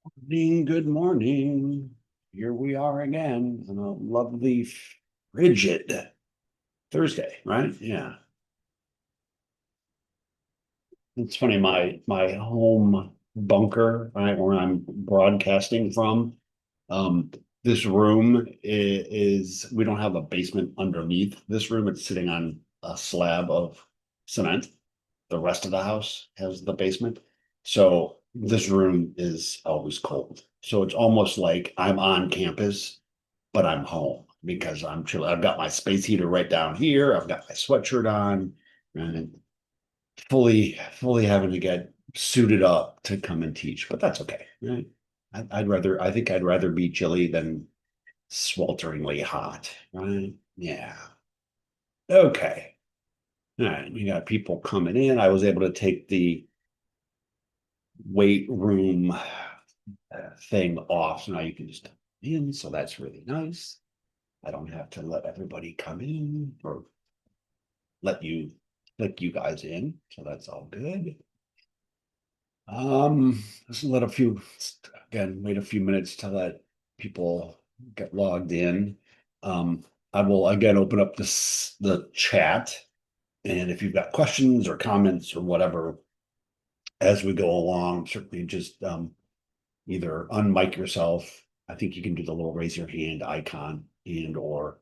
Morning, good morning. Here we are again on a lovely, frigid Thursday, right? Yeah. It's funny, my home bunker, right, where I'm broadcasting from, um, this room is we don't have a basement underneath this room. It's sitting on a slab of cement. The rest of the house has the basement. So this room is always cold. So it's almost like I'm on campus, but I'm home because I'm chill. I've got my space heater right down here. I've got my sweatshirt on and fully having to get suited up to come and teach, but that's okay. Right? I think I'd rather be chilly than swelteringly hot. Right? Yeah. Okay. All right. We got people coming in. I was able to take the weight room thing off. So now you can just come in. So that's really nice. I don't have to let everybody come in or let you you guys in. So that's all good. Let's let a few again, wait a few minutes to let people get logged in. Um, I will again open up the chat. And if you've got questions or comments or whatever as we go along, certainly just either unmic yourself. I think you can do the little raise your hand icon and or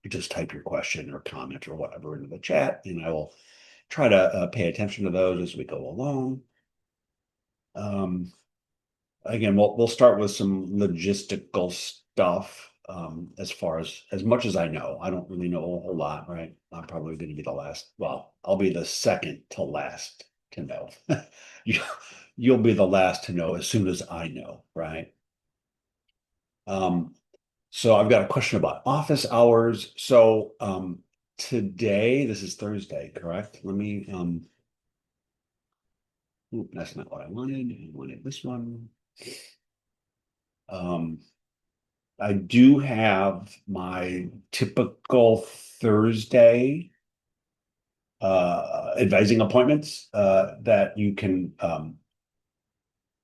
just type your question or comment or whatever into the chat, and I will try to pay attention to those as we go along. Um, Again, we'll start with some logistical stuff. As far as much as I know, I don't really know a whole lot, right? I'm probably going to be the last. Well, I'll be the second to last to know. you, you'll be the last to know as soon as I know, right? Um, so I've got a question about office hours. So today, this is Thursday, correct? Let me that's not what I wanted. I wanted this one. Um, I do have my typical Thursday advising appointments that you can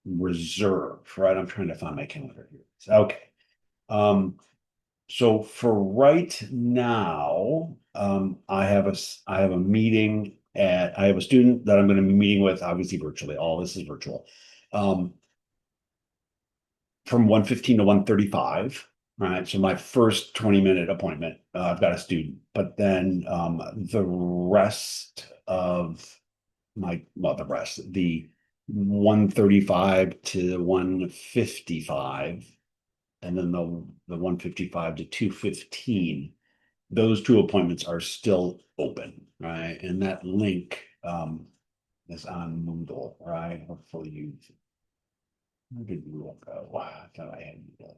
reserve, right? I'm trying to find my calendar here. Okay. Um, so for right now, I have a meeting I have a student that I'm going to be meeting with, obviously virtually. All this is virtual. Um, from 1:15 to 1:35. Right. So my first 20-minute appointment, I've got a student, but then the rest of the 1:35 to 1:55, and then the 1:55 to 2:15, those two appointments are still open, right? And that link is on Moodle, right? Hopefully where did Moodle go? Wow, I thought I had Moodle.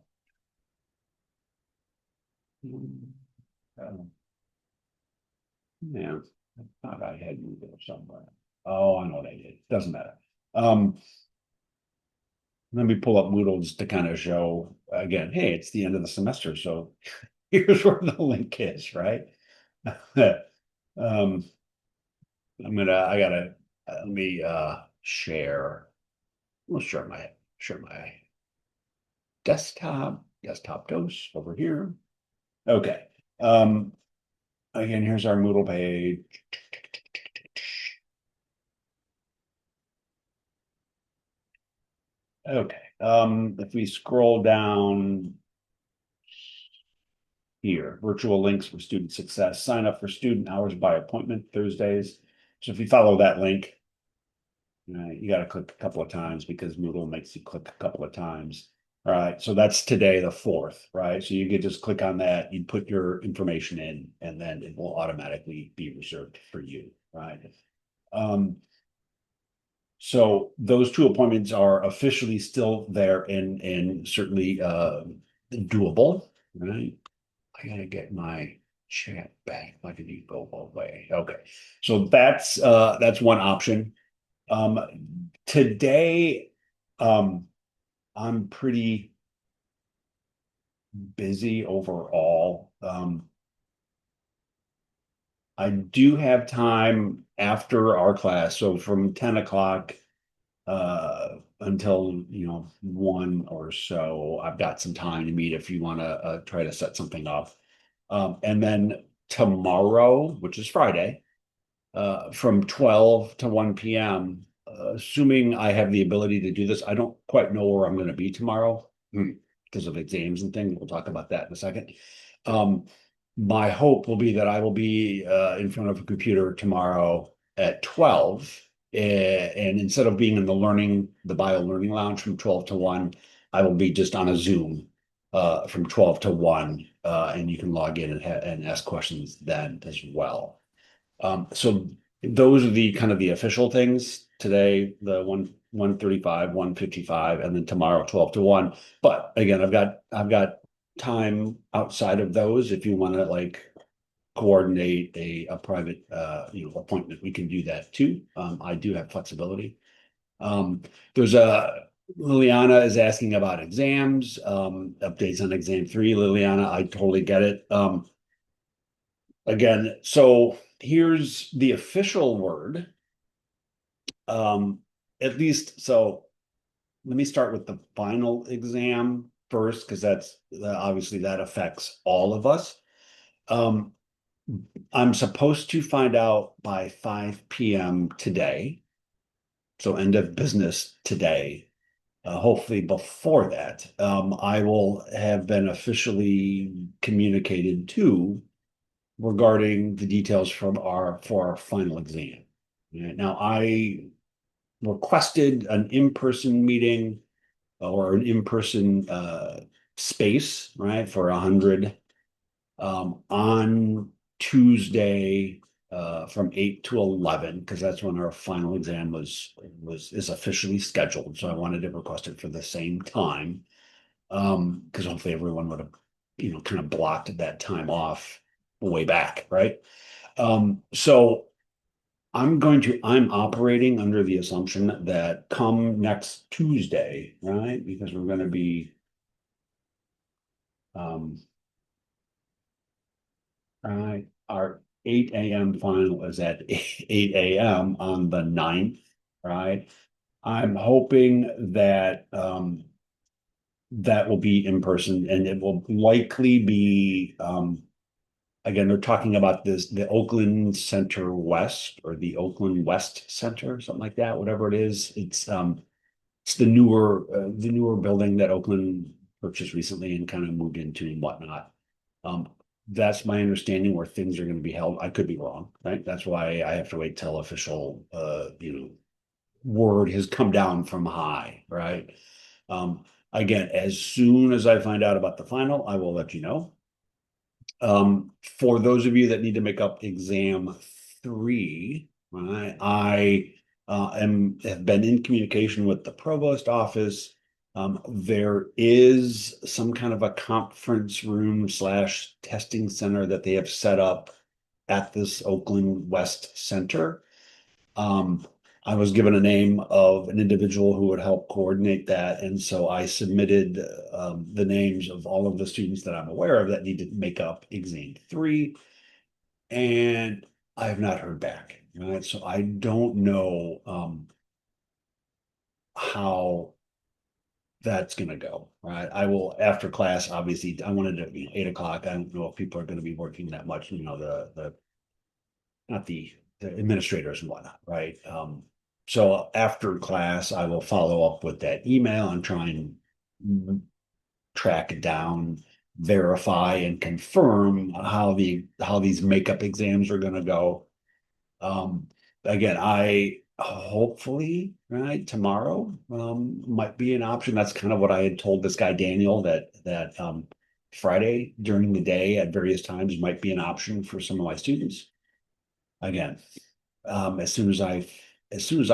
Yeah, I thought I had Moodle somewhere. Oh, I know what I did. Doesn't matter. Um, Let me pull up Moodle just to kind of show again, hey, it's the end of the semester, so here's where the link is, right? Um, I gotta let me share. We'll share my desktop dose over here. Okay. Um, Again, here's our Moodle page. Okay. If we scroll down here, virtual links for student success, sign up for student hours by appointment Thursdays. So if you follow that link, you got to click a couple of times because Moodle makes you click a couple of times. All right, so that's today, the 4th, right? So you could just click on that, you put your information in, and then it will automatically be reserved for you, right? Um, so those two appointments are officially still there and certainly doable, right? I gotta get my chat back. Why did you go away? Okay, so that's one option. Today, I'm pretty busy overall. I do have time after our class, so from 10 o'clock until, 1 or so. I've got some time to meet if you want to try to set something up. And then tomorrow, which is Friday, from 12 to 1 p.m., assuming I have the ability to do this. I don't quite know where I'm going to be tomorrow because of exams and things. We'll talk about that in a second. Um, my hope will be that I will be in front of a computer tomorrow at 12. And instead of being in the bio learning lounge from 12 to 1, I will be just on a Zoom from 12 to 1. And you can log in and ask questions then as well. So those are the kind of the official things today, the 135, 155, and then tomorrow 12 to 1. But again, I've got time outside of those. If you want to like coordinate a private appointment, we can do that too. I do have flexibility. There's a Liliana is asking about exams, updates on exam 3. Liliana, I totally get it. Again, so here's the official word. Um, at least, so let me start with the final exam first, because that's obviously that affects all of us. Um, I'm supposed to find out by 5 p.m. today, so end of business today. Hopefully before that, I will have been officially communicated to regarding the details for our final exam. Now, I requested an in-person meeting or an in-person space, right, for 100 on Tuesday from 8 to 11, because that's when our final exam is officially scheduled. So I wanted to request it for the same time, because hopefully everyone would have, kind of blocked that time off way back, right? So I'm operating under the assumption that come next Tuesday, right? Because we're going to be, um, right, our 8 a.m. final is at 8 a.m. on the 9th, right? I'm hoping that, that will be in person, and it will likely be, again, they're talking about the Oakland Center West or the Oakland West Center, something like that, whatever it is. It's the newer building that Oakland purchased recently and kind of moved into and whatnot. Um, that's my understanding where things are going to be held. I could be wrong, right? That's why I have to wait till official, word has come down from high, right? Again, as soon as I find out about the final, I will let you know. For those of you that need to make up exam 3, right, I have been in communication with the provost office. There is some kind of a conference room slash testing center that they have set up at this Oakland West Center. Um, I was given a name of an individual who would help coordinate that, and so I submitted the names of all of the students that I'm aware of that need to make up exam 3, and I have not heard back. Right, so I don't know how that's going to go. Right, I will after class. Obviously, I wanted to be 8 o'clock. I don't know if people are going to be working that much. The not the administrators and whatnot, right? So after class, I will follow up with that email and try and track it down, verify and confirm how these makeup exams are going to go. Um, Again, I hopefully right tomorrow might be an option. That's kind of what I had told this guy Daniel that Friday during the day at various times might be an option for some of my students. Again, as soon as I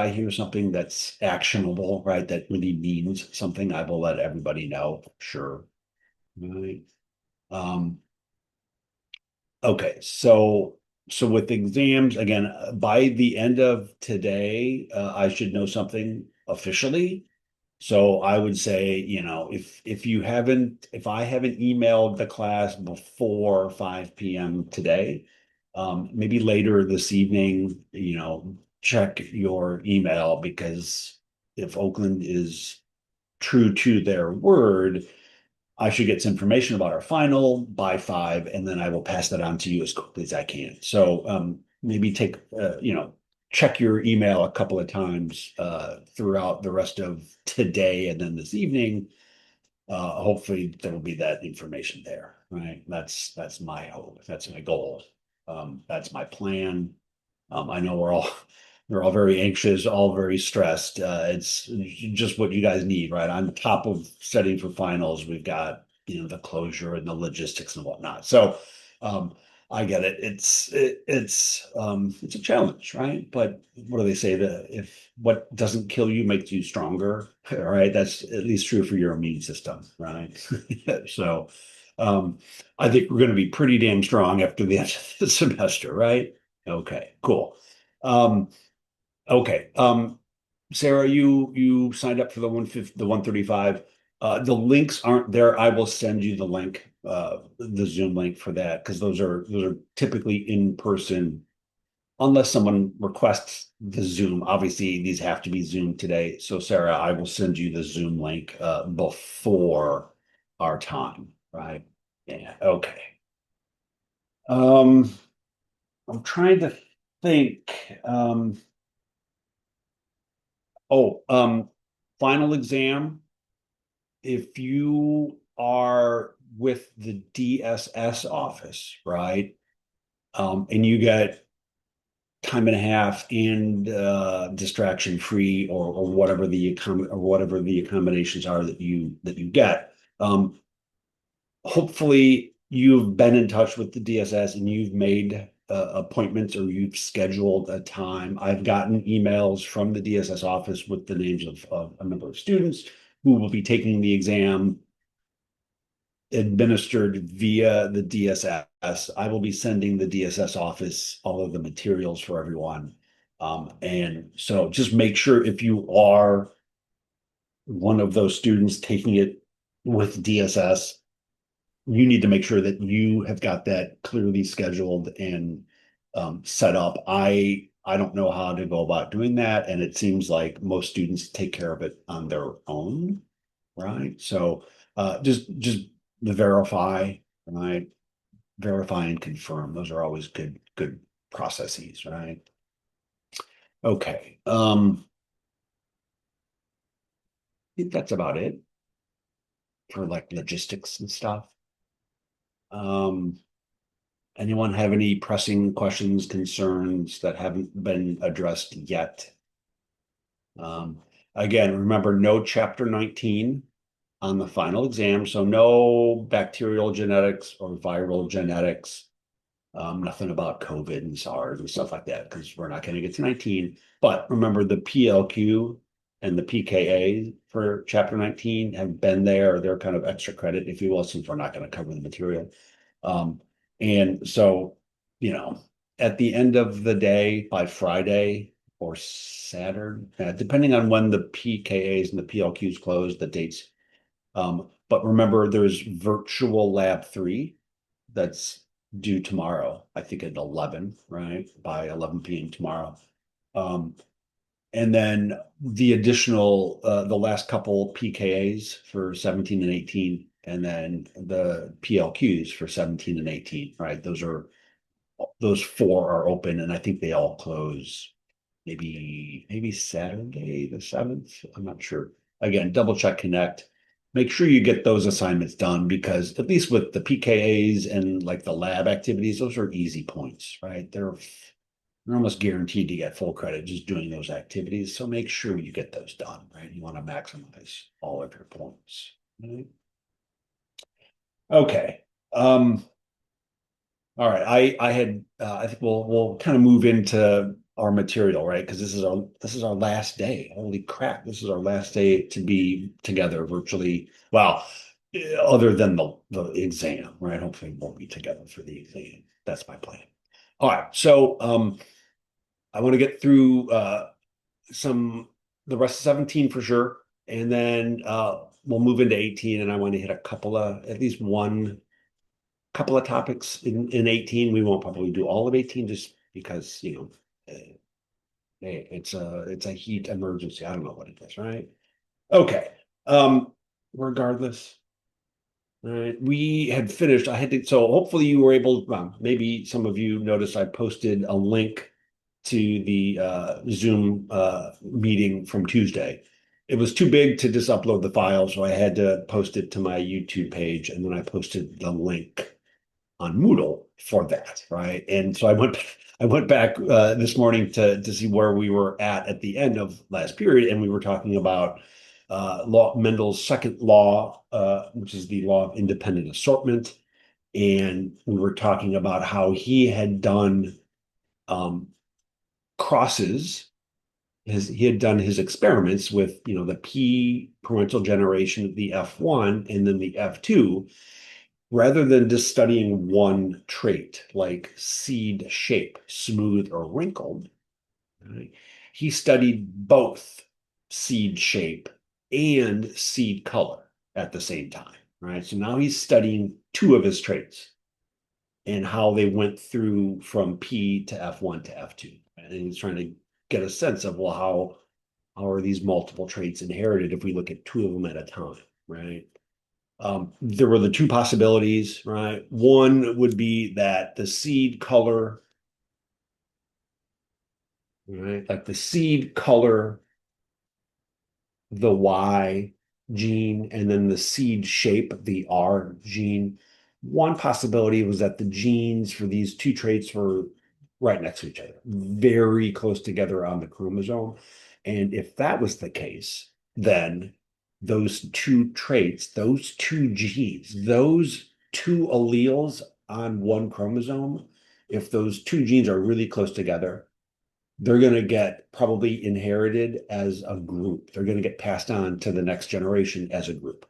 hear something that's actionable, right, that really means something, I will let everybody know. Sure. Right. Um, okay, so with exams, again, by the end of today, I should know something officially. So I would say, if I haven't emailed the class before 5 p.m. today, maybe later this evening, check your email because if Oakland is true to their word, I should get some information about our final by 5, and then I will pass that on to you as quickly as I can. So maybe take, check your email a couple of times throughout the rest of today and then this evening. Hopefully there will be that information there, right? That's my hope. That's my goal. That's my plan. I know we're all very anxious, all very stressed. It's just what you guys need, right? On top of studying for finals, we've got, the closure and the logistics and whatnot. So I get it. It's a challenge, right? But what do they say? That if what doesn't kill you makes you stronger, right? That's at least true for your immune system, right? So I think we're going to be pretty damn strong after the end of the semester, right? Okay, cool. Um, okay. Sarah, you signed up for the 150, the 135. The links aren't there. I will send you the link, the Zoom link for that, because those are typically in person, unless someone requests the Zoom. Obviously, these have to be Zoom today. So, Sarah, I will send you the Zoom link before our time, right? Yeah, okay. Um, I'm trying to think. Oh, final exam. If you are with the DSS office, right? And you get time and a half and distraction free or whatever the accommodations are that you get. Hopefully you've been in touch with the DSS and you've made appointments or you've scheduled a time. I've gotten emails from the DSS office with the names of a number of students who will be taking the exam administered via the DSS. I will be sending the DSS office all of the materials for everyone. And so just make sure if you are one of those students taking it with DSS, you need to make sure that you have got that clearly scheduled and set up. I don't know how to go about doing that, and it seems like most students take care of it on their own, right? So just the verify, right? Verify and confirm. Those are always good processes, right? Okay. I think that's about it for like logistics and stuff. Um, Anyone have any pressing questions, concerns that haven't been addressed yet? Um, Again, remember no chapter 19 on the final exam, so no bacterial genetics or viral genetics, nothing about COVID and SARS and stuff like that, because we're not going to get to 19. But remember the PLQ and the PKA for chapter 19 have been there. They're kind of extra credit, if you will, since we're not going to cover the material. Um, and so, you know, at the end of the day, by Friday or Saturday, depending on when the PKAs and the PLQs close, the dates. But remember, there's virtual lab 3 that's due tomorrow, I think at 11, right? By 11 p.m. tomorrow. And then the additional, the last couple PKAs for 17 and 18, and then the PLQs for 17 and 18, right? Those 4 are open, and I think they all close maybe Saturday the 7th. I'm not sure. Again, double check Connect. Make sure you get those assignments done, because at least with the PKAs and like the lab activities, those are easy points, right? They're almost guaranteed to get full credit just doing those activities. So make sure you get those done, right? You want to maximize all of your points. Right? Okay. All right. I think we'll kind of move into our material, right? Because this is our last day. Holy crap. This is our last day to be together virtually. Well, other than the exam, right? Hopefully we won't be together for the exam. That's my plan. All right. So I want to get through some the rest of 17 for sure. And then we'll move into 18, and I want to hit a couple of at least one couple of topics in 18. We won't probably do all of 18 just because, Hey, it's a heat emergency. I don't know what it is, right? Okay. Um, Regardless, right, we had finished. I had to, so hopefully you were able, maybe some of you noticed I posted a link to the Zoom meeting from Tuesday. It was too big to just upload the file, so I had to post it to my YouTube page, and then I posted the link on Moodle for that, right? And so I went back this morning to see where we were at the end of last period, and we were talking about Mendel's second law, which is the law of independent assortment, and we were talking about how he had done um, crosses. He had done his experiments with the P parental generation of the F1 and then the F2, rather than just studying one trait like seed shape, smooth or wrinkled, right? He studied both seed shape and seed color at the same time, right? So now he's studying two of his traits and how they went through from P to F1 to F2. And he's trying to get a sense of, well, how are these multiple traits inherited if we look at two of them at a time, right? There were the two possibilities, right? One would be that the seed color, right? Like the seed color, the Y gene, and then the seed shape, the R gene. One possibility was that the genes for these two traits were right next to each other, very close together on the chromosome. And if that was the case, then those two traits, those two genes, those two alleles on one chromosome, if those two genes are really close together, they're going to get probably inherited as a group. They're going to get passed on to the next generation as a group.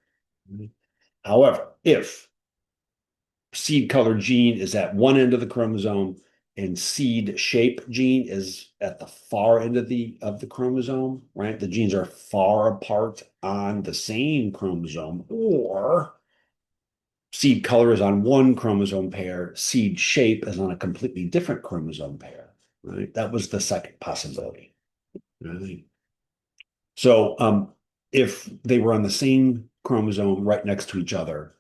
However, if seed color gene is at one end of the chromosome and seed shape gene is at the far end of the chromosome, right? The genes are far apart on the same chromosome, or seed color is on one chromosome pair, seed shape is on a completely different chromosome pair, right? That was the second possibility. Right? So if they were on the same chromosome right next to each other,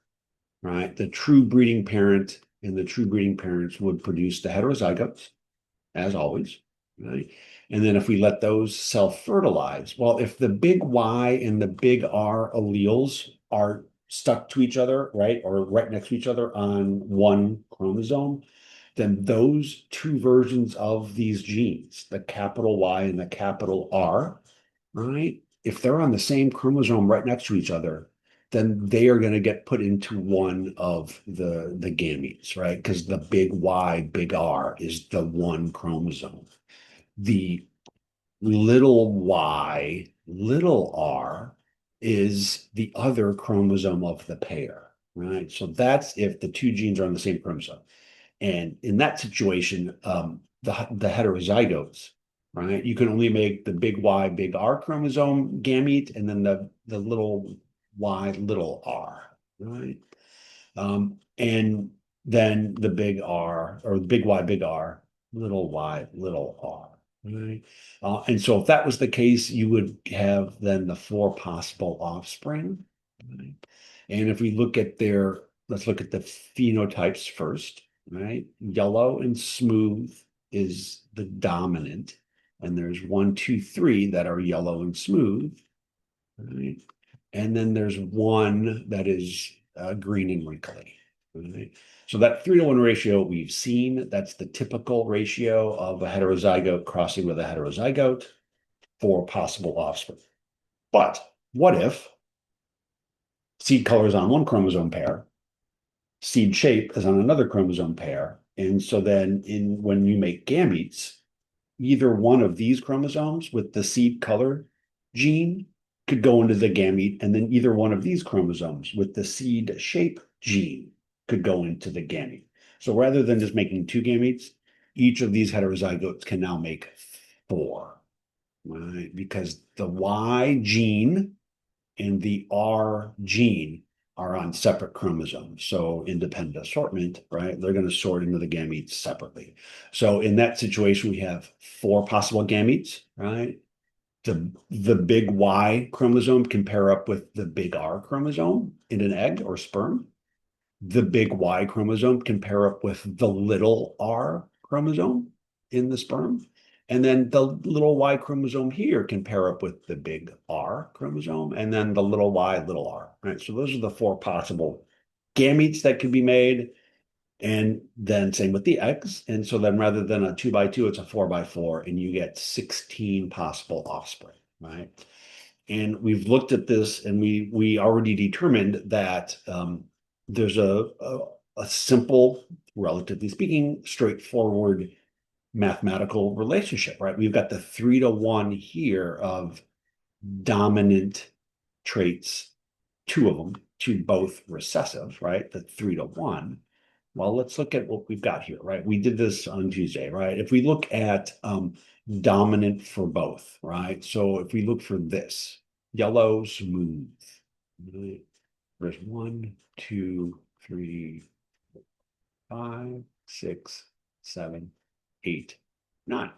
right, the true breeding parent and the true breeding parents would produce the heterozygotes, as always, right? And then if we let those self-fertilize, well, if the big Y and the big R alleles are stuck to each other, right, or right next to each other on one chromosome, then those two versions of these genes, the capital Y and the capital R, right? If they're on the same chromosome right next to each other, then they are going to get put into one of the gametes, right? Because the big Y, big R is the one chromosome. The little y, little r is the other chromosome of the pair, right? So that's if the two genes are on the same chromosome. And in that situation, the heterozygotes, right? You can only make the big Y, big R chromosome gamete, and then the little Y, little R, right? And then the big R or the big Y, big R, little Y, little R. Right. And so if that was the case, you would have then the four possible offspring. Right? And if we look at let's look at the phenotypes first, right? Yellow and smooth is the dominant. And there's one, two, three that are yellow and smooth. Right? And then there's one that is green and wrinkly. Right? So that 3-to-1 ratio we've seen, that's the typical ratio of a heterozygote crossing with a heterozygote for possible offspring. But what if seed color is on one chromosome pair, seed shape is on another chromosome pair, and so then when you make gametes, either one of these chromosomes with the seed color gene could go into the gamete, and then either one of these chromosomes with the seed shape gene could go into the gamete. So rather than just making two gametes, each of these heterozygotes can now make four, right? Because the Y gene and the R gene are on separate chromosomes. So independent assortment, right? They're going to sort into the gametes separately. So in that situation, we have 4 possible gametes, right? The big Y chromosome can pair up with the big R chromosome in an egg or sperm. The big Y chromosome can pair up with the little R chromosome in the sperm. And then the little Y chromosome here can pair up with the big R chromosome, and then the little Y, little R, right? So those are the 4 possible gametes that could be made. And then same with the eggs. And so then rather than a 2 by 2, it's a 4 by 4, and you get 16 possible offspring, right? And we've looked at this, and we already determined that there's a simple, relatively speaking, straightforward mathematical relationship, right? We've got the 3-to-1 here of dominant traits, 2 of them, to both recessive, right? The 3-to-1. Well, let's look at what we've got here, right? We did this on Tuesday, right? If we look at dominant for both, right? So if we look for this, yellow, smooth, right? There's 1, 2, 3, 5, 6, 7, 8, 9.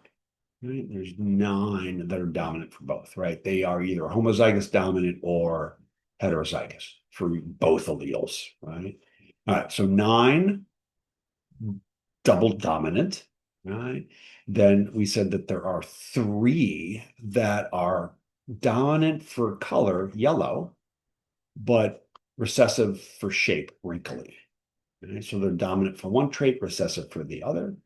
Right? There's 9 that are dominant for both, right? They are either homozygous dominant or heterozygous for both alleles, right? All right, so 9 double dominant, right? Then we said that there are 3 that are dominant for color, yellow, but recessive for shape, wrinkly. Right? So they're dominant for one trait, recessive for the other.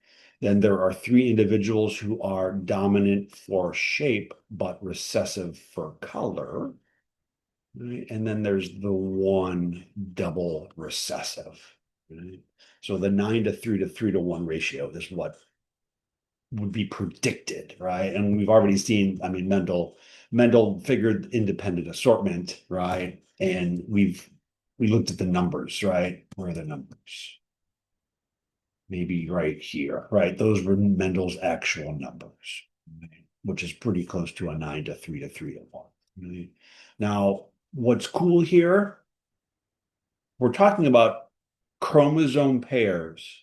Then there are 3 individuals who are dominant for shape, but recessive for color. Right? And then there's the 1 double recessive. Right? So the 9 to 3 to 3-to-1 ratio is what would be predicted, right? And we've already seen, I mean, Mendel figured independent assortment, right? And we looked at the numbers, right? Where are the numbers? Maybe right here, right? Those were Mendel's actual numbers, right? Which is pretty close to a 9 to 3 to 3-to-1. Right? Now, what's cool here, we're talking about chromosome pairs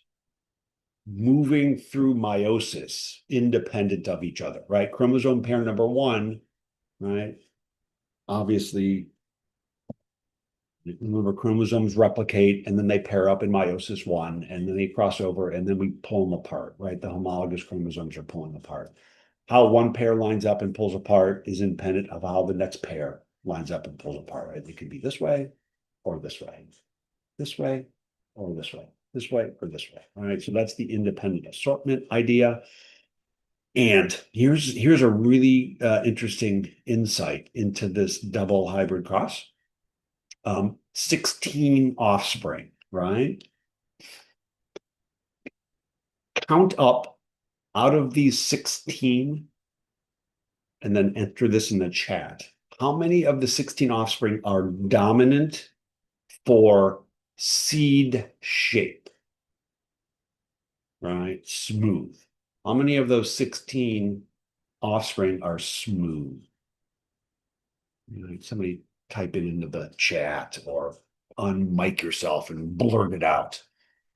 moving through meiosis independent of each other, right? Chromosome pair number 1, right? Obviously, remember, chromosomes replicate and then they pair up in meiosis 1, and then they cross over, and then we pull them apart, right? The homologous chromosomes are pulling apart. How one pair lines up and pulls apart is independent of how the next pair lines up and pulls apart, right? It could be this way or this way, this way or this way, this way or this way. All right. So that's the independent assortment idea. And here's a really interesting insight into this double hybrid cross. 16 offspring, right? Count up out of these 16 and then enter this in the chat. How many of the 16 offspring are dominant for seed shape? Right? Smooth. How many of those 16 offspring are smooth? Right? Somebody type it into the chat or unmic yourself and blurt it out.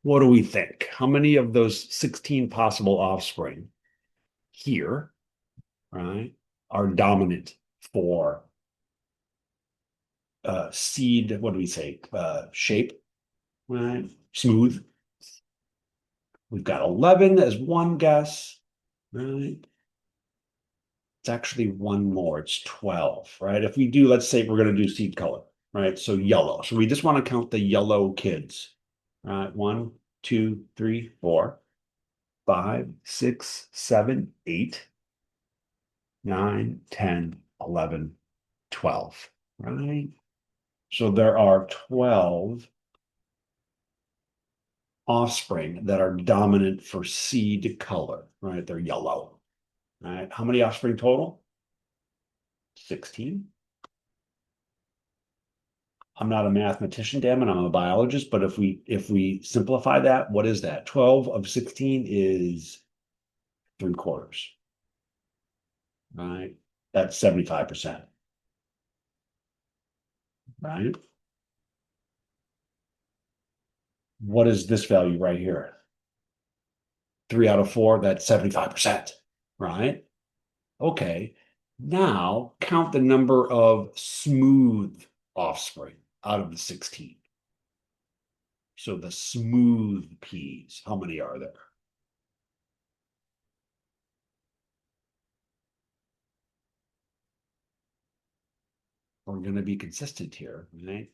What do we think? How many of those 16 possible offspring here, right, are dominant for seed, what do we say, shape, right? Smooth. We've got 11 as one guess, right? It's actually one more, it's 12, right? If we do, let's say we're going to do seed color, right? So yellow. So we just want to count the yellow kids, right? 1, 2, 3, 4, 5, 6, 7, 8, 9, 10, 11, 12, right? So there are 12 offspring that are dominant for seed color, right? They're yellow, right? How many offspring total? 16. I'm not a mathematician, damn it, I'm a biologist, but if we simplify that, what is that? 12 of 16 is 3/4, right? That's 75%, right? what is this value right here? 3 out of 4, that's 75%, right? Okay. Now count the number of smooth offspring out of the 16. So the smooth P's, how many are there? We're going to be consistent here, right?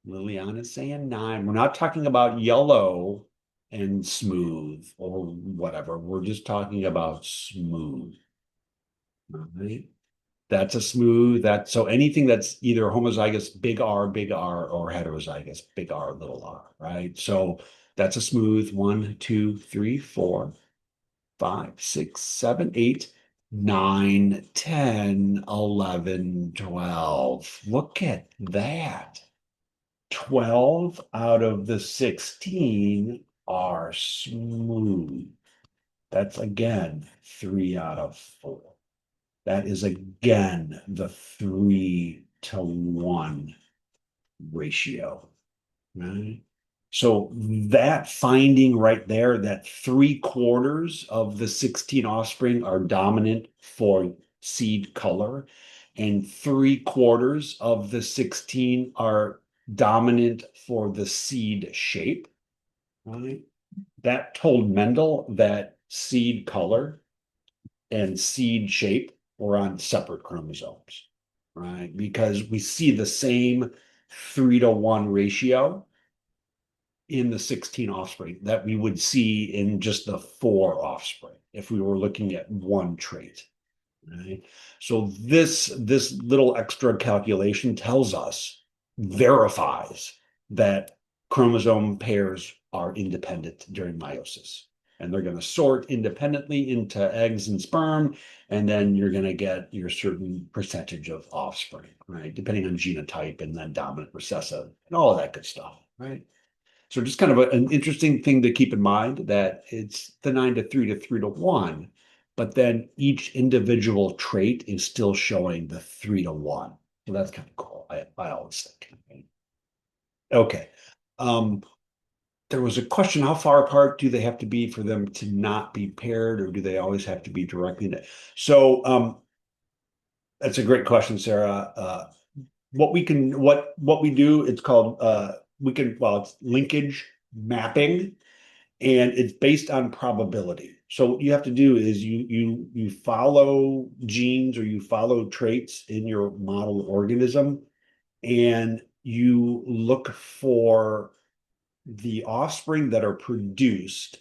Liliana's saying 9. We're not talking about yellow and smooth or whatever. We're just talking about smooth, right? That's a smooth. That so anything that's either homozygous big R, or heterozygous big R, little r, right? So that's a smooth 1, 2, 3, 4, 5, 6, 7, 8, 9, 10, 11, 12. Look at that. 12 out of the 16 are smooth. That's again 3 out of 4. That is again the 3-to-1 ratio, right? So that finding right there, that 3/4 of the 16 offspring are dominant for seed color, and 3/4 of the 16 are dominant for the seed shape, right? That told Mendel that seed color and seed shape were on separate chromosomes, right? Because we see the same 3-to-1 ratio in the 16 offspring that we would see in just the 4 offspring if we were looking at one trait. Right? So this little extra calculation tells us, verifies that chromosome pairs are independent during meiosis. And they're going to sort independently into eggs and sperm, and then you're going to get your certain percentage of offspring, right? Depending on genotype and then dominant recessive and all of that good stuff, right? So just kind of an interesting thing to keep in mind that it's the 9-to-3 to 3-to-1, but then each individual trait is still showing the 3-to-1. So that's kind of cool. I always think. Okay. Um, there was a question, how far apart do they have to be for them to not be paired, or do they always have to be directly? So that's a great question, Sarah. What we do, it's called it's linkage mapping, and it's based on probability. So what you have to do is you follow genes or you follow traits in your model organism, and you look for the offspring that are produced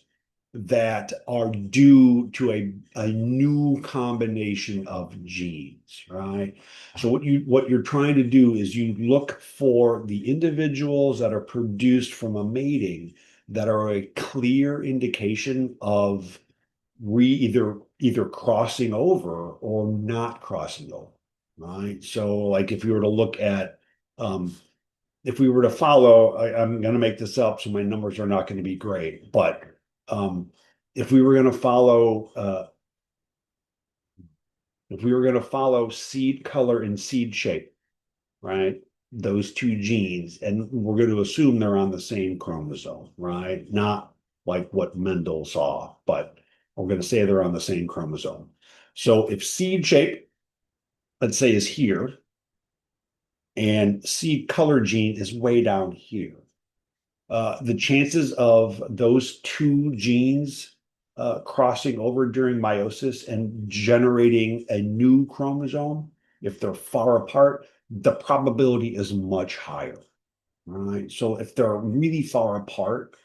that are due to a new combination of genes, right? So what you're trying to do is you look for the individuals that are produced from a mating that are a clear indication of either crossing over or not crossing over, right? So like if you were to look at if we were to follow, I'm going to make this up, so my numbers are not going to be great, but um, if we were going to follow, seed color and seed shape, right? Those two genes, and we're going to assume they're on the same chromosome, right? Not like what Mendel saw, but we're going to say they're on the same chromosome. So if seed shape, let's say, is here, and seed color gene is way down here, the chances of those two genes crossing over during meiosis and generating a new chromosome, if they're far apart, the probability is much higher. Right. So if they're really far apart,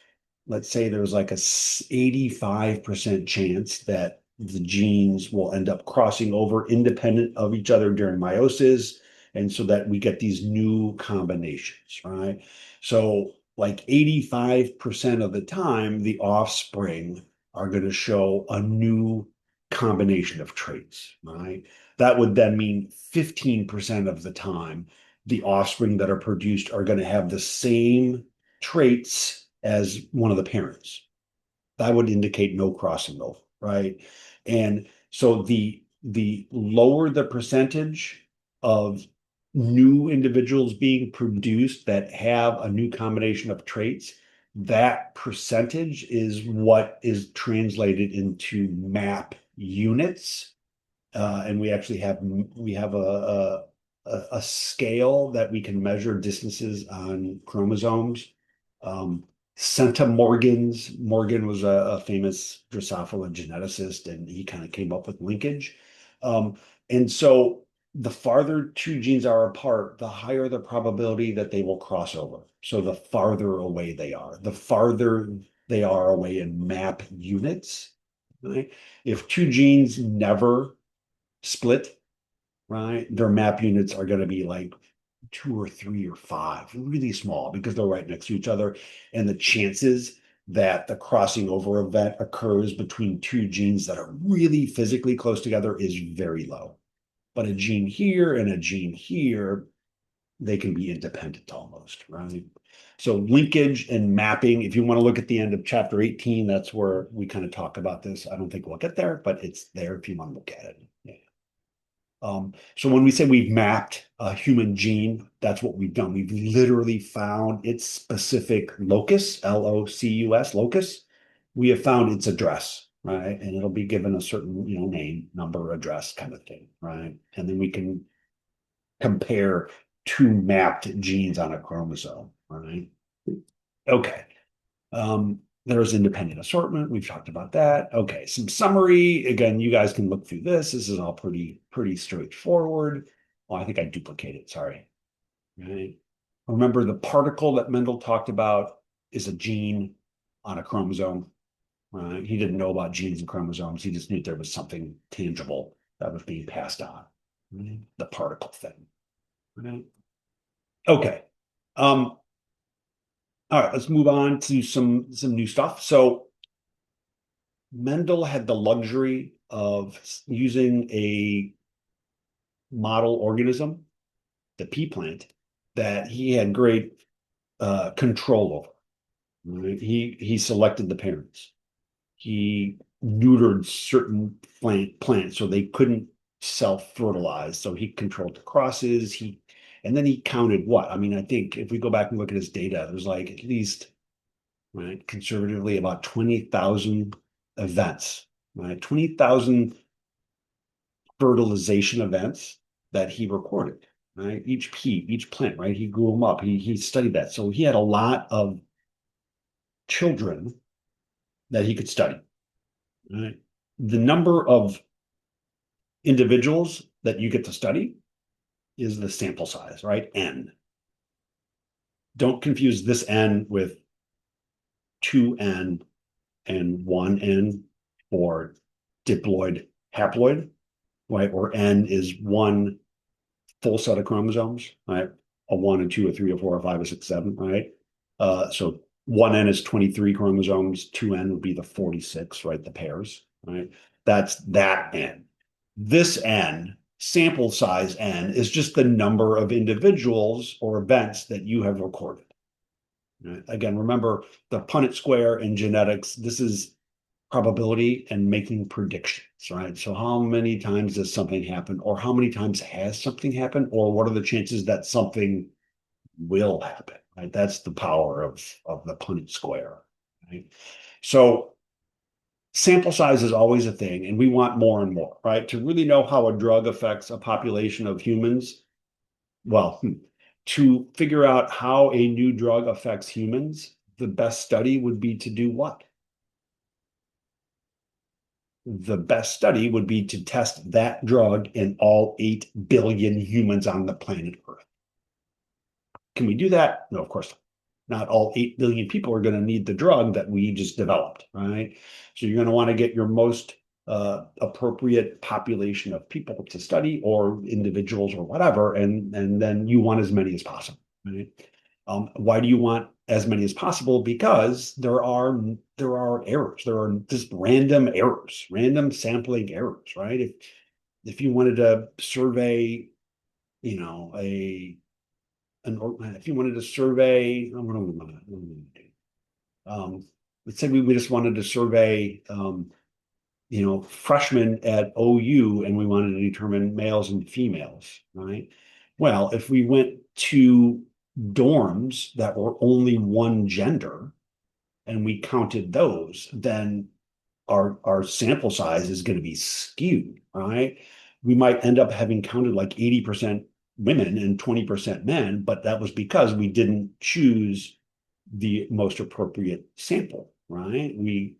let's say there's like a 85% chance that the genes will end up crossing over independent of each other during meiosis. And so that we get these new combinations, right? So like 85% of the time, the offspring are going to show a new combination of traits, right? That would then mean 15% of the time, the offspring that are produced are going to have the same traits as one of the parents. That would indicate no crossing over, right? And so the lower the percentage of new individuals being produced that have a new combination of traits, That percentage is what is translated into map units. And we actually have a scale that we can measure distances on chromosomes. Centimorgans. Morgan was a famous Drosophila geneticist, and he kind of came up with linkage. Um, and so the farther two genes are apart, the higher the probability that they will cross over. So the farther away they are, the farther they are away in map units. Right? If two genes never split, right, their map units are going to be like 2 or 3 or 5, really small because they're right next to each other. And the chances that the crossing over event occurs between two genes that are really physically close together is very low. But a gene here and a gene here, they can be independent almost, right? So linkage and mapping, if you want to look at the end of chapter 18, that's where we kind of talk about this. I don't think we'll get there, but it's there if you want to look at it. Yeah. So when we say we've mapped a human gene, that's what we've done. We've literally found its specific locus, locus, locus. We have found its address, right? And it'll be given a certain, name, number, address kind of thing, right? And then we can compare two mapped genes on a chromosome, right? Okay. There's independent assortment. We've talked about that. Okay, some summary. Again, you guys can look through this. This is all pretty straightforward. Oh, I think I duplicated. Sorry. Right. Remember the particle that Mendel talked about is a gene on a chromosome. Right. He didn't know about genes and chromosomes. He just knew there was something tangible that was being passed on. Right? The particle thing. Right. Okay. Um, all right, let's move on to some new stuff. So Mendel had the luxury of using a model organism, the pea plant, that he had great control over. Right? He selected the parents. He neutered certain plants so they couldn't self-fertilize. So he controlled the crosses. And then he counted what? I mean, I think if we go back and look at his data, there's like at least, right, conservatively about 20,000 events, right? 20,000 fertilization events that he recorded, right? Each pea, each plant, right? He grew them up. He studied that. So he had a lot of children that he could study, right? The number of individuals that you get to study is the sample size, right? N. Don't confuse this N with 2N and 1N or diploid haploid, right? Or N is one full set of chromosomes, right? A 1, a 2, a 3, a 4, a 5, a 6, 7, right? So 1N is 23 chromosomes, 2N would be the 46, right? The pairs, right? That's that N. This N, sample size N, is just the number of individuals or events that you have recorded. Right? Again, remember the Punnett square in genetics, this is probability and making predictions, right? So how many times does something happen, or how many times has something happened, or what are the chances that something will happen, right? That's the power of the Punnett square, right? So sample size is always a thing, and we want more and more, right? To really know how a drug affects a population of humans, well, to figure out how a new drug affects humans, the best study would be to do what? The best study would be to test that drug in all 8 billion humans on the planet Earth. Can we do that? No, of course not. Not all 8 billion people are going to need the drug that we just developed, right? So you're going to want to get your most appropriate population of people to study, or individuals or whatever, and then you want as many as possible, right? Why do you want as many as possible? Because there are errors. There are just random errors, random sampling errors, right? If you wanted to survey, you know, if you wanted to survey, what am I gonna do? Let's say we just wanted to survey, freshmen at OU, and we wanted to determine males and females, right? Well, if we went to dorms that were only one gender, and we counted those, then our sample size is going to be skewed, right? We might end up having counted like 80% women and 20% men, but that was because we didn't choose the most appropriate sample, right? We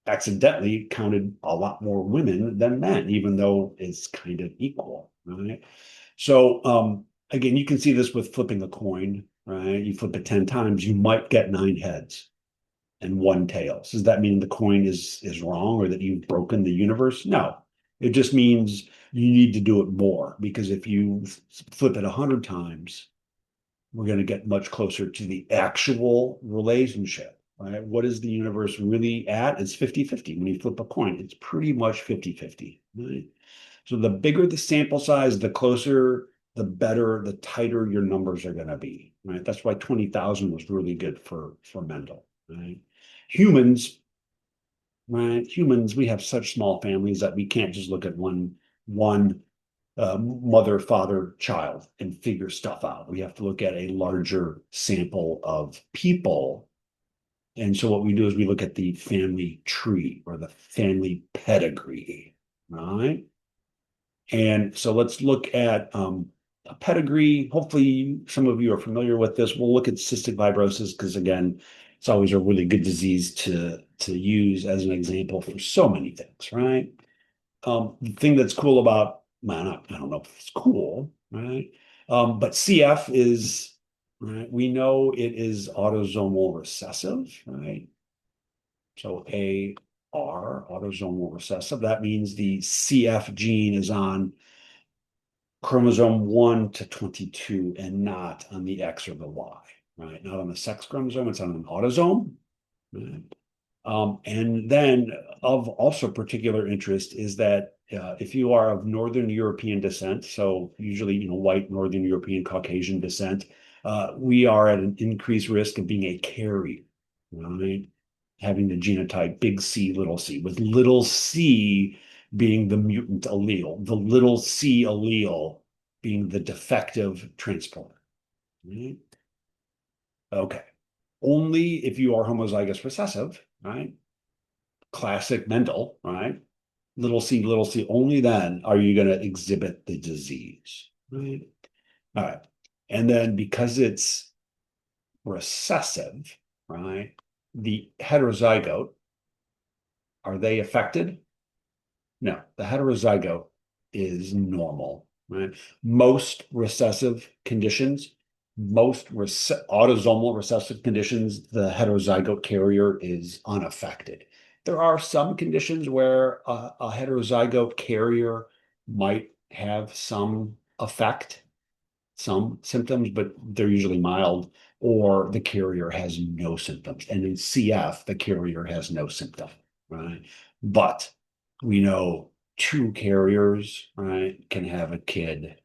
accidentally counted a lot more women than men, even though it's kind of equal, right? So again, you can see this with flipping a coin, right? You flip it 10 times, you might get 9 heads and 1 tail. So does that mean the coin is wrong or that you've broken the universe? No. It just means you need to do it more, because if you flip it 100 times, we're going to get much closer to the actual relationship, right? What is the universe really at? It's 50-50. When you flip a coin, it's pretty much 50-50, right? So the bigger the sample size, the closer, the better, the tighter your numbers are going to be, right? That's why 20,000 was really good for Mendel, right? Humans, right? Humans, we have such small families that we can't just look at one mother, father, child and figure stuff out. We have to look at a larger sample of people. And so what we do is we look at the family tree or the family pedigree, right? And so let's look at a pedigree. Hopefully, some of you are familiar with this. We'll look at cystic fibrosis because, again, it's always a really good disease to use as an example for so many things, right? The thing that's cool about, well, I don't know if it's cool, right? But CF is, right? We know it is autosomal recessive, right? So AR, autosomal recessive. That means the CF gene is on chromosome 1 to 22 and not on the X or the Y, right? Not on the sex chromosome, it's on an autosome. Right? And then of also particular interest is that if you are of Northern European descent, so usually, white Northern European Caucasian descent, we are at an increased risk of being a carrier, right? Having the genotype big C, little c, with little c being the mutant allele, the little c allele being the defective transporter, right? Okay. Only if you are homozygous recessive, right? Classic Mendel, right? Little c, only then are you going to exhibit the disease, right? All right. And then because it's recessive, right? The heterozygote, are they affected? No, the heterozygote is normal, right? Most recessive conditions, autosomal recessive conditions, the heterozygote carrier is unaffected. There are some conditions where a heterozygote carrier might have some effect, some symptoms, but they're usually mild, or the carrier has no symptoms. And in CF, the carrier has no symptom, right? But we know 2 carriers, right, can have a kid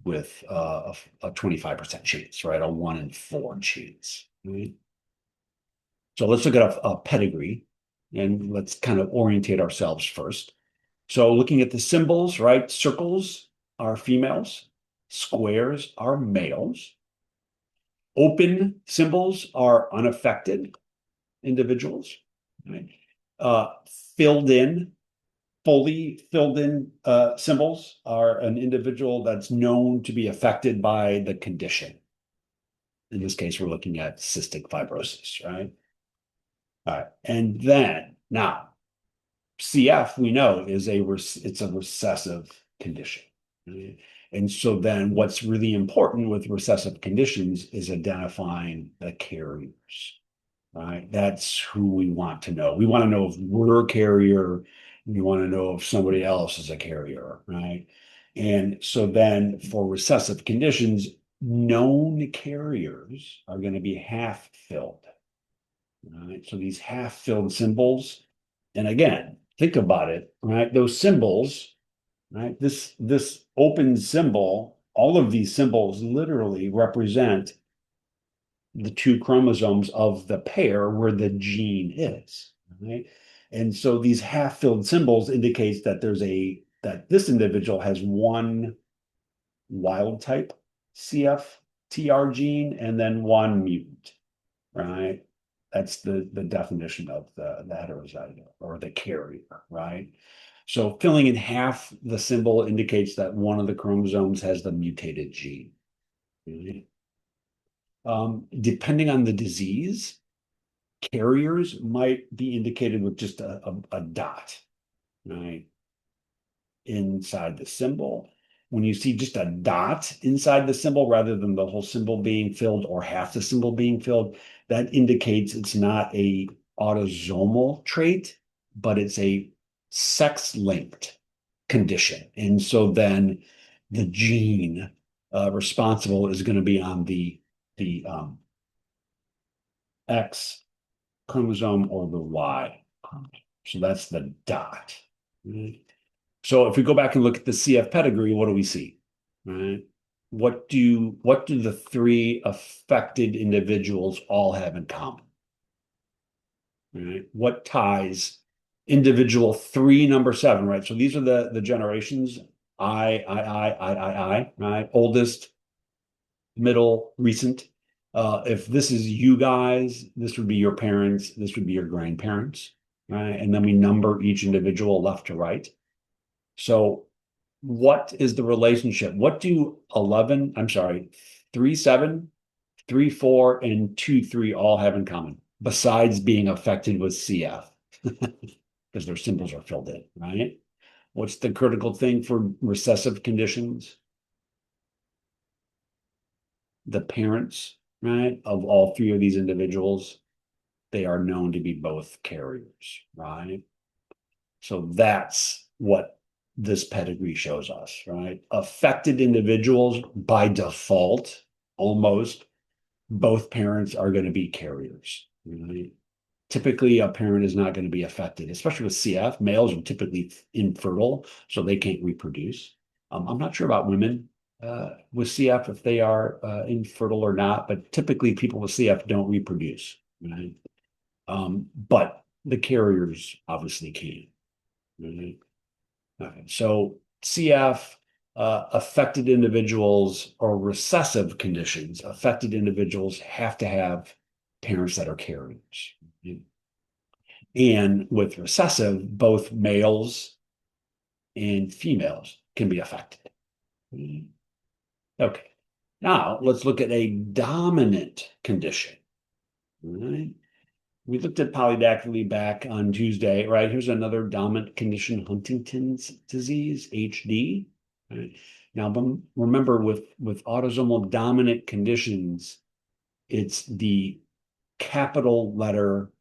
with a 25% chance, right? A 1 in 4 chance, right? So let's look at a pedigree and let's kind of orientate ourselves first. So looking at the symbols, right? Circles are females, squares are males. Open symbols are unaffected individuals, right? Uh, filled in, fully filled in symbols are an individual that's known to be affected by the condition. In this case, we're looking at cystic fibrosis, right? All right. And then now CF, we know it's a recessive condition. Right? And so then what's really important with recessive conditions is identifying the carriers, right? That's who we want to know. We want to know if we're a carrier. We want to know if somebody else is a carrier, right? And so then for recessive conditions, known carriers are going to be half filled, right? So these half filled symbols, and again, think about it, right? Those symbols, right? This open symbol, all of these symbols literally represent the 2 chromosomes of the pair where the gene is, right? And so these half-filled symbols indicates that that this individual has 1 wild type CFTR gene and then 1 mutant, right? That's the definition of the heterozygote or the carrier, right? So filling in half the symbol indicates that one of the chromosomes has the mutated gene. Really. Depending on the disease, carriers might be indicated with just a dot, right, inside the symbol. When you see just a dot inside the symbol rather than the whole symbol being filled or half the symbol being filled, that indicates it's not a autosomal trait, but it's a sex-linked condition. And so then the gene responsible is going to be on the X chromosome or the Y chromosome. So that's the dot. Right? So if we go back and look at the CF pedigree, what do we see? Right? What do the three affected individuals all have in common? Right? What ties individual three, number seven, right? So these are the generations, right? Oldest, middle, recent. If this is you guys, this would be your parents, this would be your grandparents, right? And then we number each individual left to right. So what is the relationship? What do 11, I'm sorry, 3, 7, 3, 4, and 2, 3 all have in common, besides being affected with CF? Because their symbols are filled in, right? What's the critical thing for recessive conditions? The parents, right, of all three of these individuals, they are known to be both carriers, right? So that's what this pedigree shows us, right? Affected individuals by default, almost both parents are going to be carriers, right? Typically, a parent is not going to be affected, especially with CF. Males are typically infertile, so they can't reproduce. I'm not sure about women with CF if they are infertile or not, but typically people with CF don't reproduce, right? But the carriers obviously can. Right? Okay. So CF affected individuals or recessive conditions, affected individuals have to have parents that are carriers. Right? And with recessive, both males and females can be affected. Right? Okay. Now let's look at a dominant condition. Right? We looked at polydactyly back on Tuesday, right? Here's another dominant condition, Huntington's disease, HD. Right? Now, remember with autosomal dominant conditions, it's the capital letter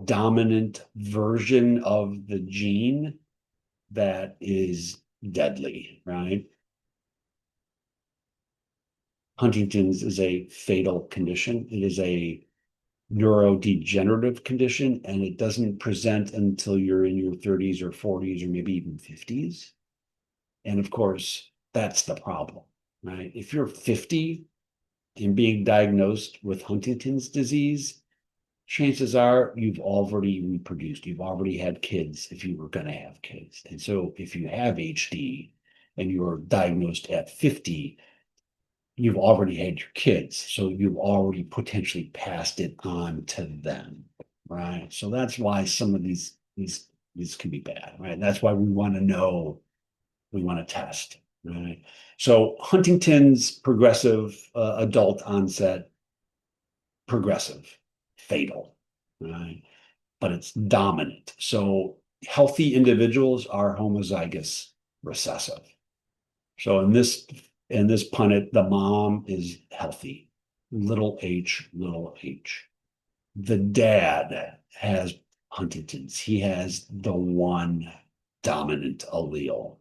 dominant version of the gene that is deadly, right? Huntington's is a fatal condition. It is a neurodegenerative condition, and it doesn't present until you're in your 30s or 40s or maybe even 50s. And of course, that's the problem, right? If you're 50 and being diagnosed with Huntington's disease, chances are you've already reproduced. You've already had kids if you were going to have kids. And so if you have HD and you're diagnosed at 50, you've already had your kids, so you've already potentially passed it on to them, right? So that's why some of these can be bad, right? That's why we want to know, we want to test, right? So Huntington's progressive, adult onset, progressive, fatal, right? But it's dominant. So healthy individuals are homozygous recessive. So in this punnet, the mom is healthy, little h, little h. The dad has Huntington's. He has the one dominant allele.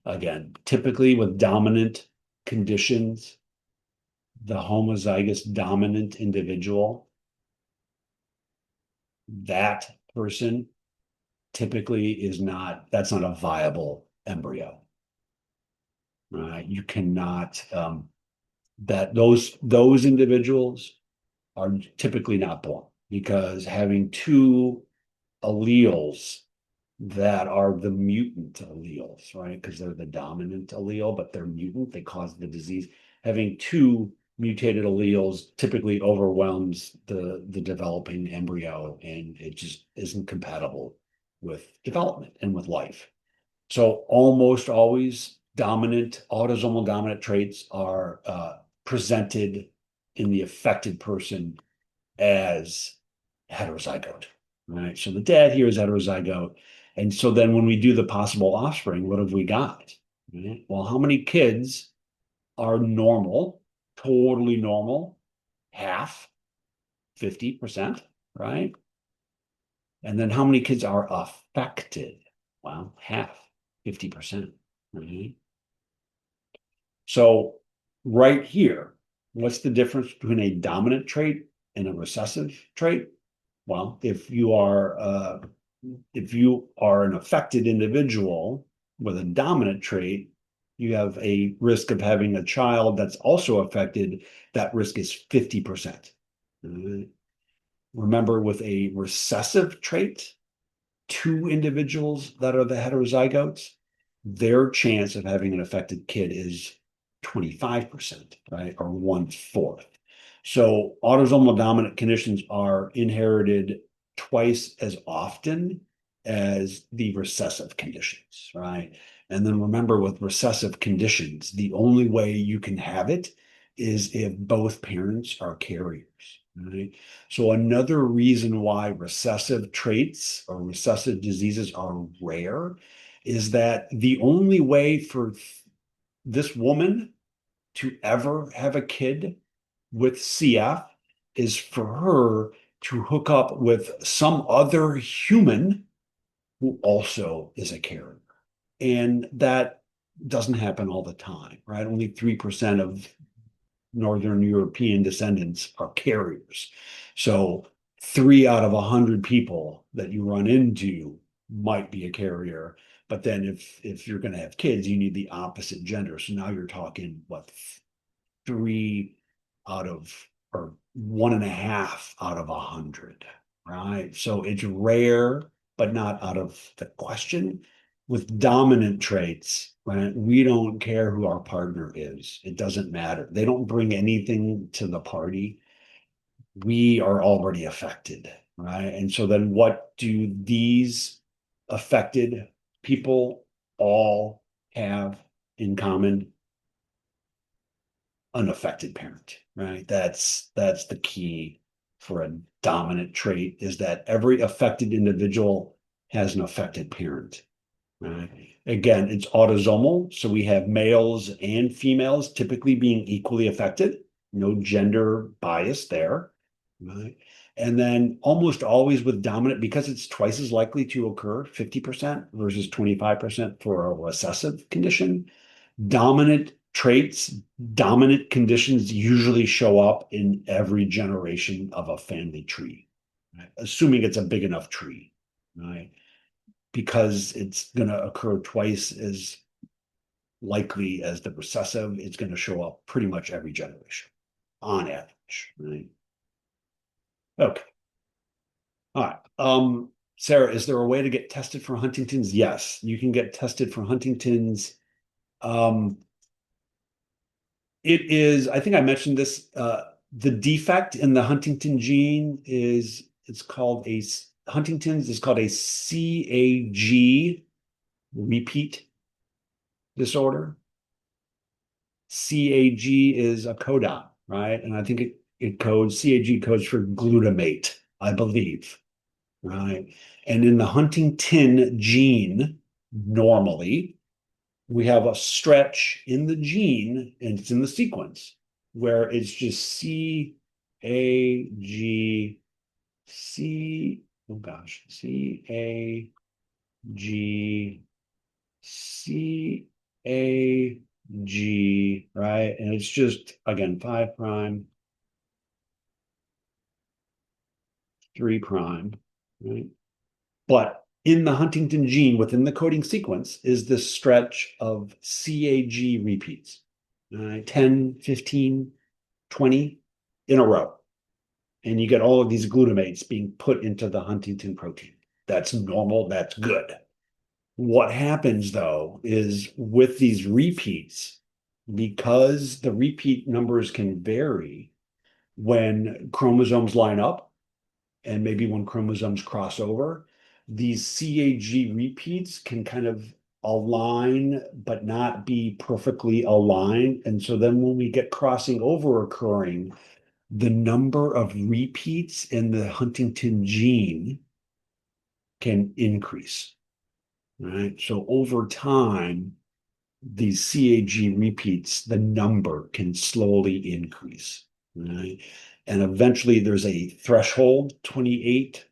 Again, typically with dominant conditions, the homozygous dominant individual, that person typically that's not a viable embryo. Right? You cannot that those individuals are typically not born because having two alleles that are the mutant alleles, right? Because they're the dominant allele, but they're mutant, they cause the disease. Having two mutated alleles typically overwhelms the developing embryo, and it just isn't compatible with development and with life. So almost always autosomal dominant traits are presented in the affected person as heterozygote, right? So the dad here is heterozygote. And so then when we do the possible offspring, what have we got? Right? Well, how many kids are normal, totally normal? Half, 50%, right? And then how many kids are affected? Well, half, 50%. Right? So right here, what's the difference between a dominant trait and a recessive trait? Well, if you are an affected individual with a dominant trait, you have a risk of having a child that's also affected. That risk is 50%. Remember, with a recessive trait, two individuals that are the heterozygotes, their chance of having an affected kid is 25%, right? Or 1/4. So autosomal dominant conditions are inherited twice as often as the recessive conditions, right? And then remember, with recessive conditions, the only way you can have it is if both parents are carriers, right? So another reason why recessive traits or recessive diseases are rare is that the only way for this woman to ever have a kid with CF is for her to hook up with some other human who also is a carrier. And that doesn't happen all the time, right? Only 3% of Northern European descendants are carriers. So 3 out of 100 people that you run into might be a carrier. But then if you're going to have kids, you need the opposite gender. So now you're talking what, 3 out of, or 1.5 out of 100, right? So it's rare, but not out of the question. With dominant traits, right? We don't care who our partner is. It doesn't matter. They don't bring anything to the party. We are already affected, right? And so then what do these affected people all have in common? Unaffected parent, right? That's the key for a dominant trait, is that every affected individual has an affected parent, right? Again, it's autosomal, so we have males and females typically being equally affected, no gender bias there, right? And then almost always with dominant, because it's twice as likely to occur, 50% versus 25% for a recessive condition. Dominant traits, dominant conditions usually show up in every generation of a family tree, right? Assuming it's a big enough tree, right? Because it's going to occur twice as likely as the recessive, it's going to show up pretty much every generation on average, right? Okay. All right. Sarah, is there a way to get tested for Huntington's? Yes, you can get tested for Huntington's. Um, It is, I think I mentioned this, the defect in the Huntington gene is, Huntington's is called a CAG repeat disorder. CAG is a codon, right? And I think CAG codes for glutamate, I believe, right? And in the Huntington gene, normally, we have a stretch in the gene, and it's in the sequence, where it's just C A G C, oh gosh, C A G C A G, right? And it's just, again, 5 prime, 3 prime, right? But in the Huntington gene, within the coding sequence, is this stretch of CAG repeats, 10, 15, 20 in a row. And you get all of these glutamates being put into the Huntington protein. That's normal. That's good. What happens, though, is with these repeats, because the repeat numbers can vary when chromosomes line up and maybe when chromosomes cross over, these CAG repeats can kind of align but not be perfectly aligned. And so then when we get crossing over occurring, the number of repeats in the Huntington gene can increase. Right. So over time, these CAG repeats, the number can slowly increase. Right. And eventually there's a threshold, 28,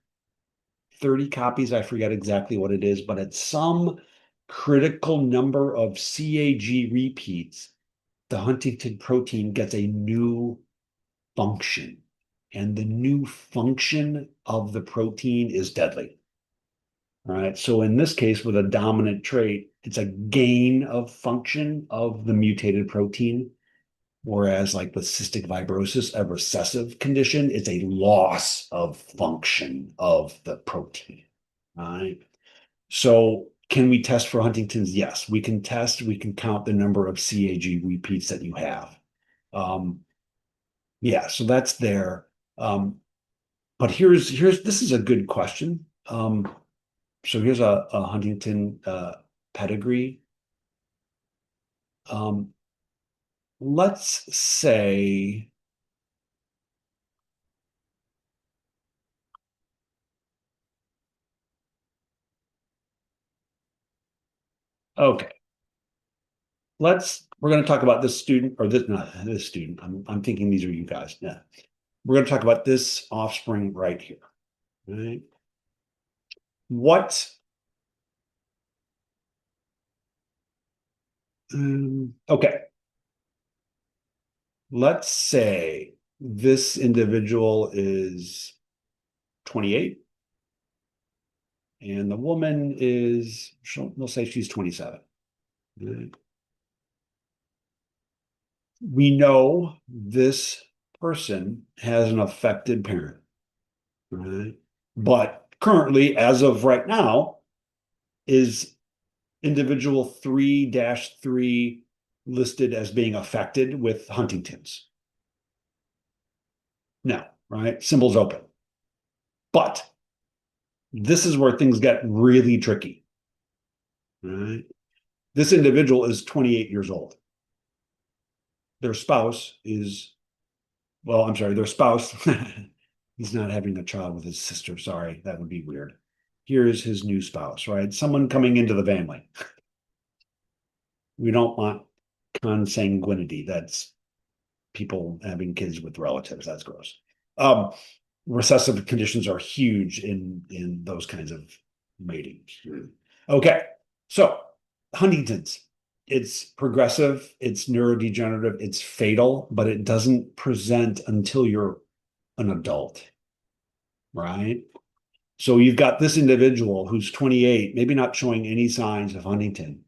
30 copies. I forget exactly what it is, but at some critical number of CAG repeats, the Huntington protein gets a new function. And the new function of the protein is deadly. All right. So in this case, with a dominant trait, it's a gain of function of the mutated protein. Whereas, like with cystic fibrosis, a recessive condition, it's a loss of function of the protein. All right. So, can we test for Huntington's? Yes, we can test. We can count the number of CAG repeats that you have. Um, yeah, so that's there. But here's this is a good question. So here's a Huntington pedigree. Um, let's say, okay, we're going to talk about this student or this, not this student. I'm thinking these are you guys. Yeah. We're going to talk about this offspring right here. Right. What, okay, let's say this individual is 28 and the woman is, we'll say she's 27. Right. We know this person has an affected parent, right? But currently, as of right now, is individual 3-3 listed as being affected with Huntington's? No, right? Symbols open. But this is where things get really tricky, right? This individual is 28 years old. Their spouse is, well, I'm sorry, their spouse, he's not having a child with his sister. Sorry, that would be weird. Here is his new spouse, right? Someone coming into the family. We don't want consanguinity. That's people having kids with relatives. That's gross. Um, Recessive conditions are huge in those kinds of matings. Okay, so Huntington's. It's progressive, it's neurodegenerative, it's fatal, but it doesn't present until you're an adult, right? So you've got this individual who's 28, maybe not showing any signs of Huntington.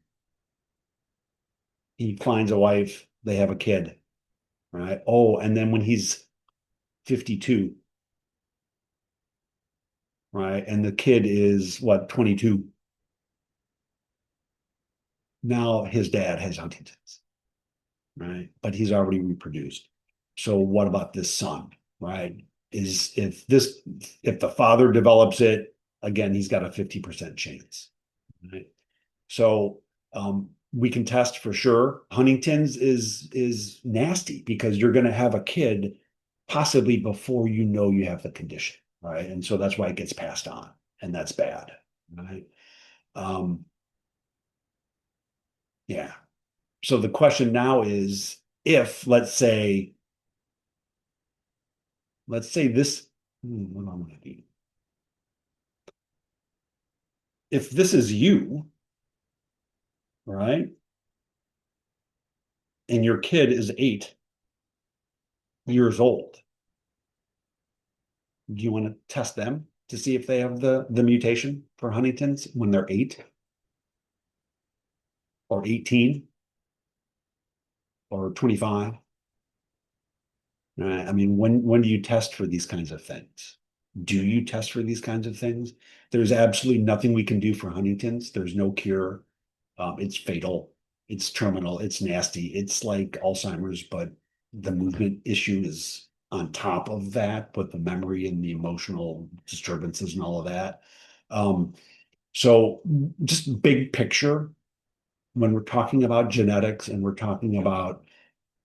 He finds a wife, they have a kid, right? Oh, and then when he's 52, right? And the kid is what, 22. Now his dad has Huntington's, right? But he's already reproduced. So what about this son, right? Is if the father develops it, again, he's got a 50% chance, right? So we can test for sure. Huntington's is nasty because you're going to have a kid possibly before you know you have the condition, right? And so that's why it gets passed on, and that's bad, right? Um, yeah. So the question now is, if let's say this, what am I going to be? If this is you, right, and your kid is 8 years old, do you want to test them to see if they have the mutation for Huntington's when they're 8 or 18 or 25? Right? I mean, when do you test for these kinds of things? Do you test for these kinds of things? There's absolutely nothing we can do for Huntington's. There's no cure. It's fatal. It's terminal. It's nasty. It's like Alzheimer's, but the movement issue is on top of that, with the memory and the emotional disturbances and all of that. Um, so just big picture, when we're talking about genetics and we're talking about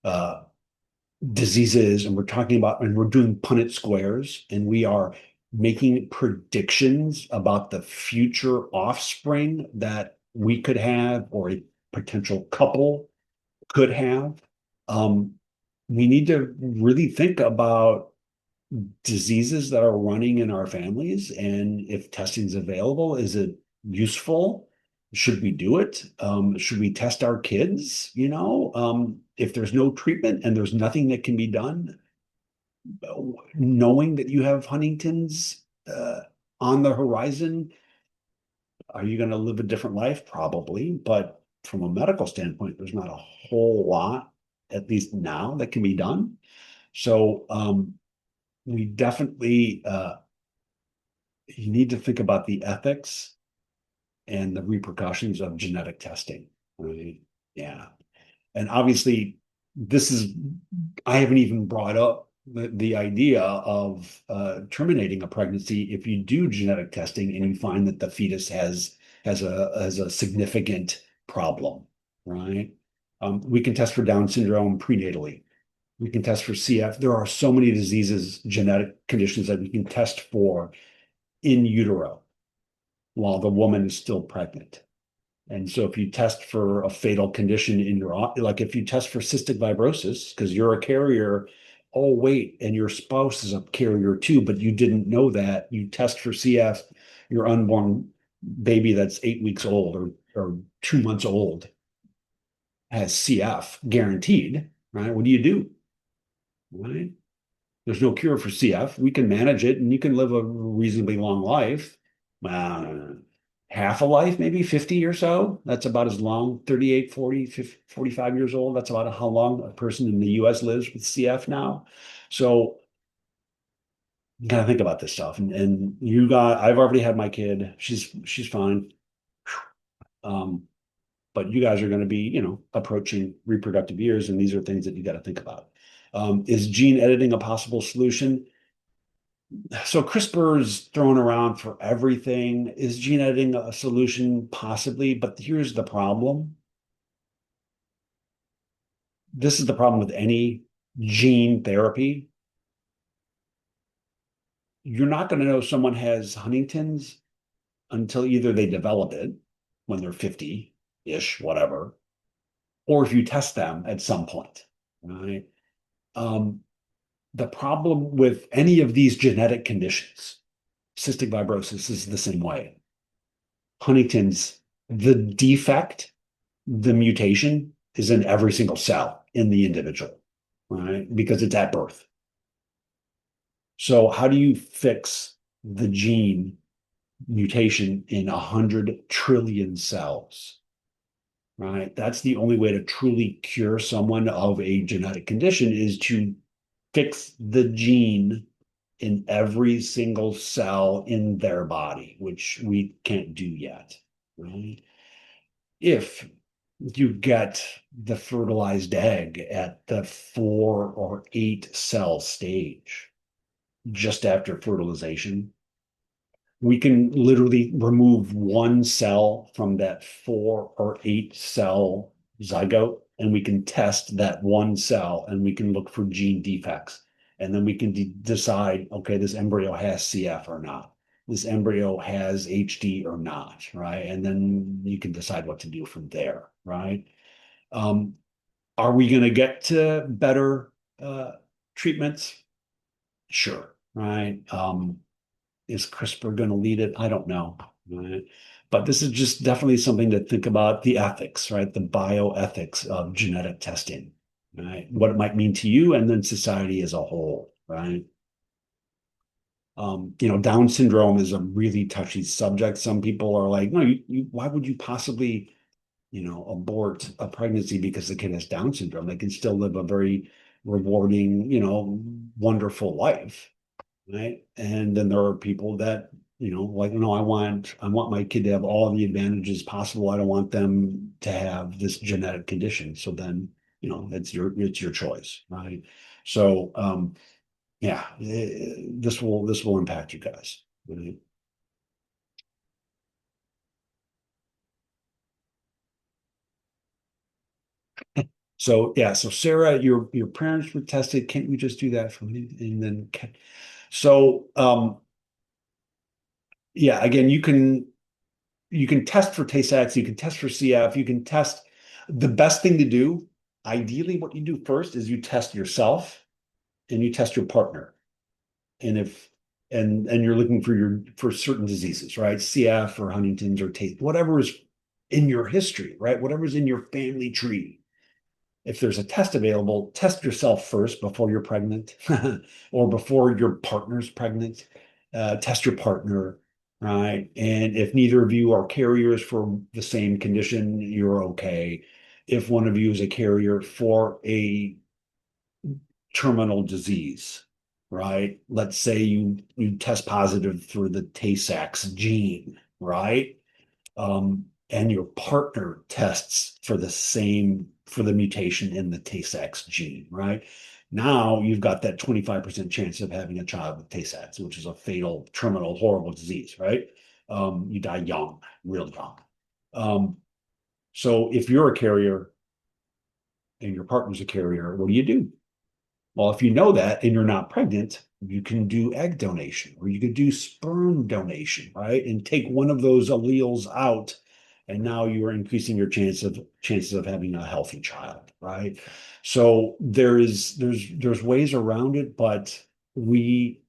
uh, diseases and we're talking about, and we're doing Punnett squares and we are making predictions about the future offspring that we could have or a potential couple could have. Um, we need to really think about diseases that are running in our families, and if testing is available, is it useful? Should we do it? Should we test our kids? If there's no treatment and there's nothing that can be done, knowing that you have Huntington's on the horizon, are you going to live a different life? Probably, but from a medical standpoint, there's not a whole lot, at least now, that can be done. So we definitely you need to think about the ethics and the repercussions of genetic testing. Right? Yeah. And obviously, this is, I haven't even brought up the idea of terminating a pregnancy if you do genetic testing and you find that the fetus has a significant problem, right? We can test for Down syndrome prenatally. We can test for CF. There are so many diseases, genetic conditions that we can test for in utero while the woman is still pregnant. And so if you test for a fatal condition in your, like if you test for cystic fibrosis, because you're a carrier, oh, wait, and your spouse is a carrier too, but you didn't know that, you test for CF, your unborn baby that's 8 weeks old or 2 months old has CF guaranteed, right? What do you do? Right? There's no cure for CF. We can manage it and you can live a reasonably long life. Half a life, maybe 50 or so. That's about as long, 38, 40, 50, 45 years old. That's about how long a person in the US lives with CF now. So you gotta think about this stuff. And I've already had my kid. She's fine. Um, but you guys are going to be, approaching reproductive years, and these are things that you got to think about. Is gene editing a possible solution? So CRISPR is thrown around for everything. Is gene editing a solution? Possibly, but here's the problem. This is the problem with any gene therapy. You're not going to know someone has Huntington's until either they develop it when they're 50-ish, whatever, or if you test them at some point, right? The problem with any of these genetic conditions, cystic fibrosis is the same way. Huntington's, the defect, the mutation is in every single cell in the individual, right? Because it's at birth. So how do you fix the gene mutation in 100 trillion cells, right? That's the only way to truly cure someone of a genetic condition, is to fix the gene in every single cell in their body, which we can't do yet, right? If you get the fertilized egg at the 4 or 8 cell stage, just after fertilization, we can literally remove one cell from that 4 or 8 cell zygote, and we can test that one cell and we can look for gene defects. And then we can decide, okay, this embryo has CF or not. This embryo has HD or not, right? And then you can decide what to do from there, right? Um, are we going to get to better treatments? Sure, right? Is CRISPR going to lead it? I don't know. Right? But this is just definitely something to think about, the ethics, right? The bioethics of genetic testing, right? What it might mean to you and then society as a whole, right? Down syndrome is a really touchy subject. Some people are like, no, why would you possibly, abort a pregnancy because the kid has Down syndrome? They can still live a very rewarding, wonderful life, right? And then there are people that like, no, I want my kid to have all the advantages possible. I don't want them to have this genetic condition. So then, it's your choice, right? So, yeah, this will impact you guys. Right? So yeah, so Sarah, your parents were tested. Can't you just do that for me? And then, so yeah, again, you can test for Tay-Sachs, you can test for CF, you can test. The best thing to do, ideally, what you do first is you test yourself and you test your partner. And if and you're looking for certain diseases, right? CF or Huntington's or Tay, whatever is in your history, right? Whatever's in your family tree. If there's a test available, test yourself first before you're pregnant or before your partner's pregnant. Test your partner, right? And if neither of you are carriers for the same condition, you're okay. If one of you is a carrier for a terminal disease, right? Let's say you test positive for the Tay-Sachs gene, right? And your partner tests for the mutation in the Tay-Sachs gene, right? Now you've got that 25% chance of having a child with Tay-Sachs, which is a fatal, terminal, horrible disease, right? You die young, real young. So if you're a carrier and your partner's a carrier, what do you do? Well, if you know that and you're not pregnant, you can do egg donation or you can do sperm donation, right? And take one of those alleles out, and now you are increasing your chances of having a healthy child, right? So there's ways around it, but we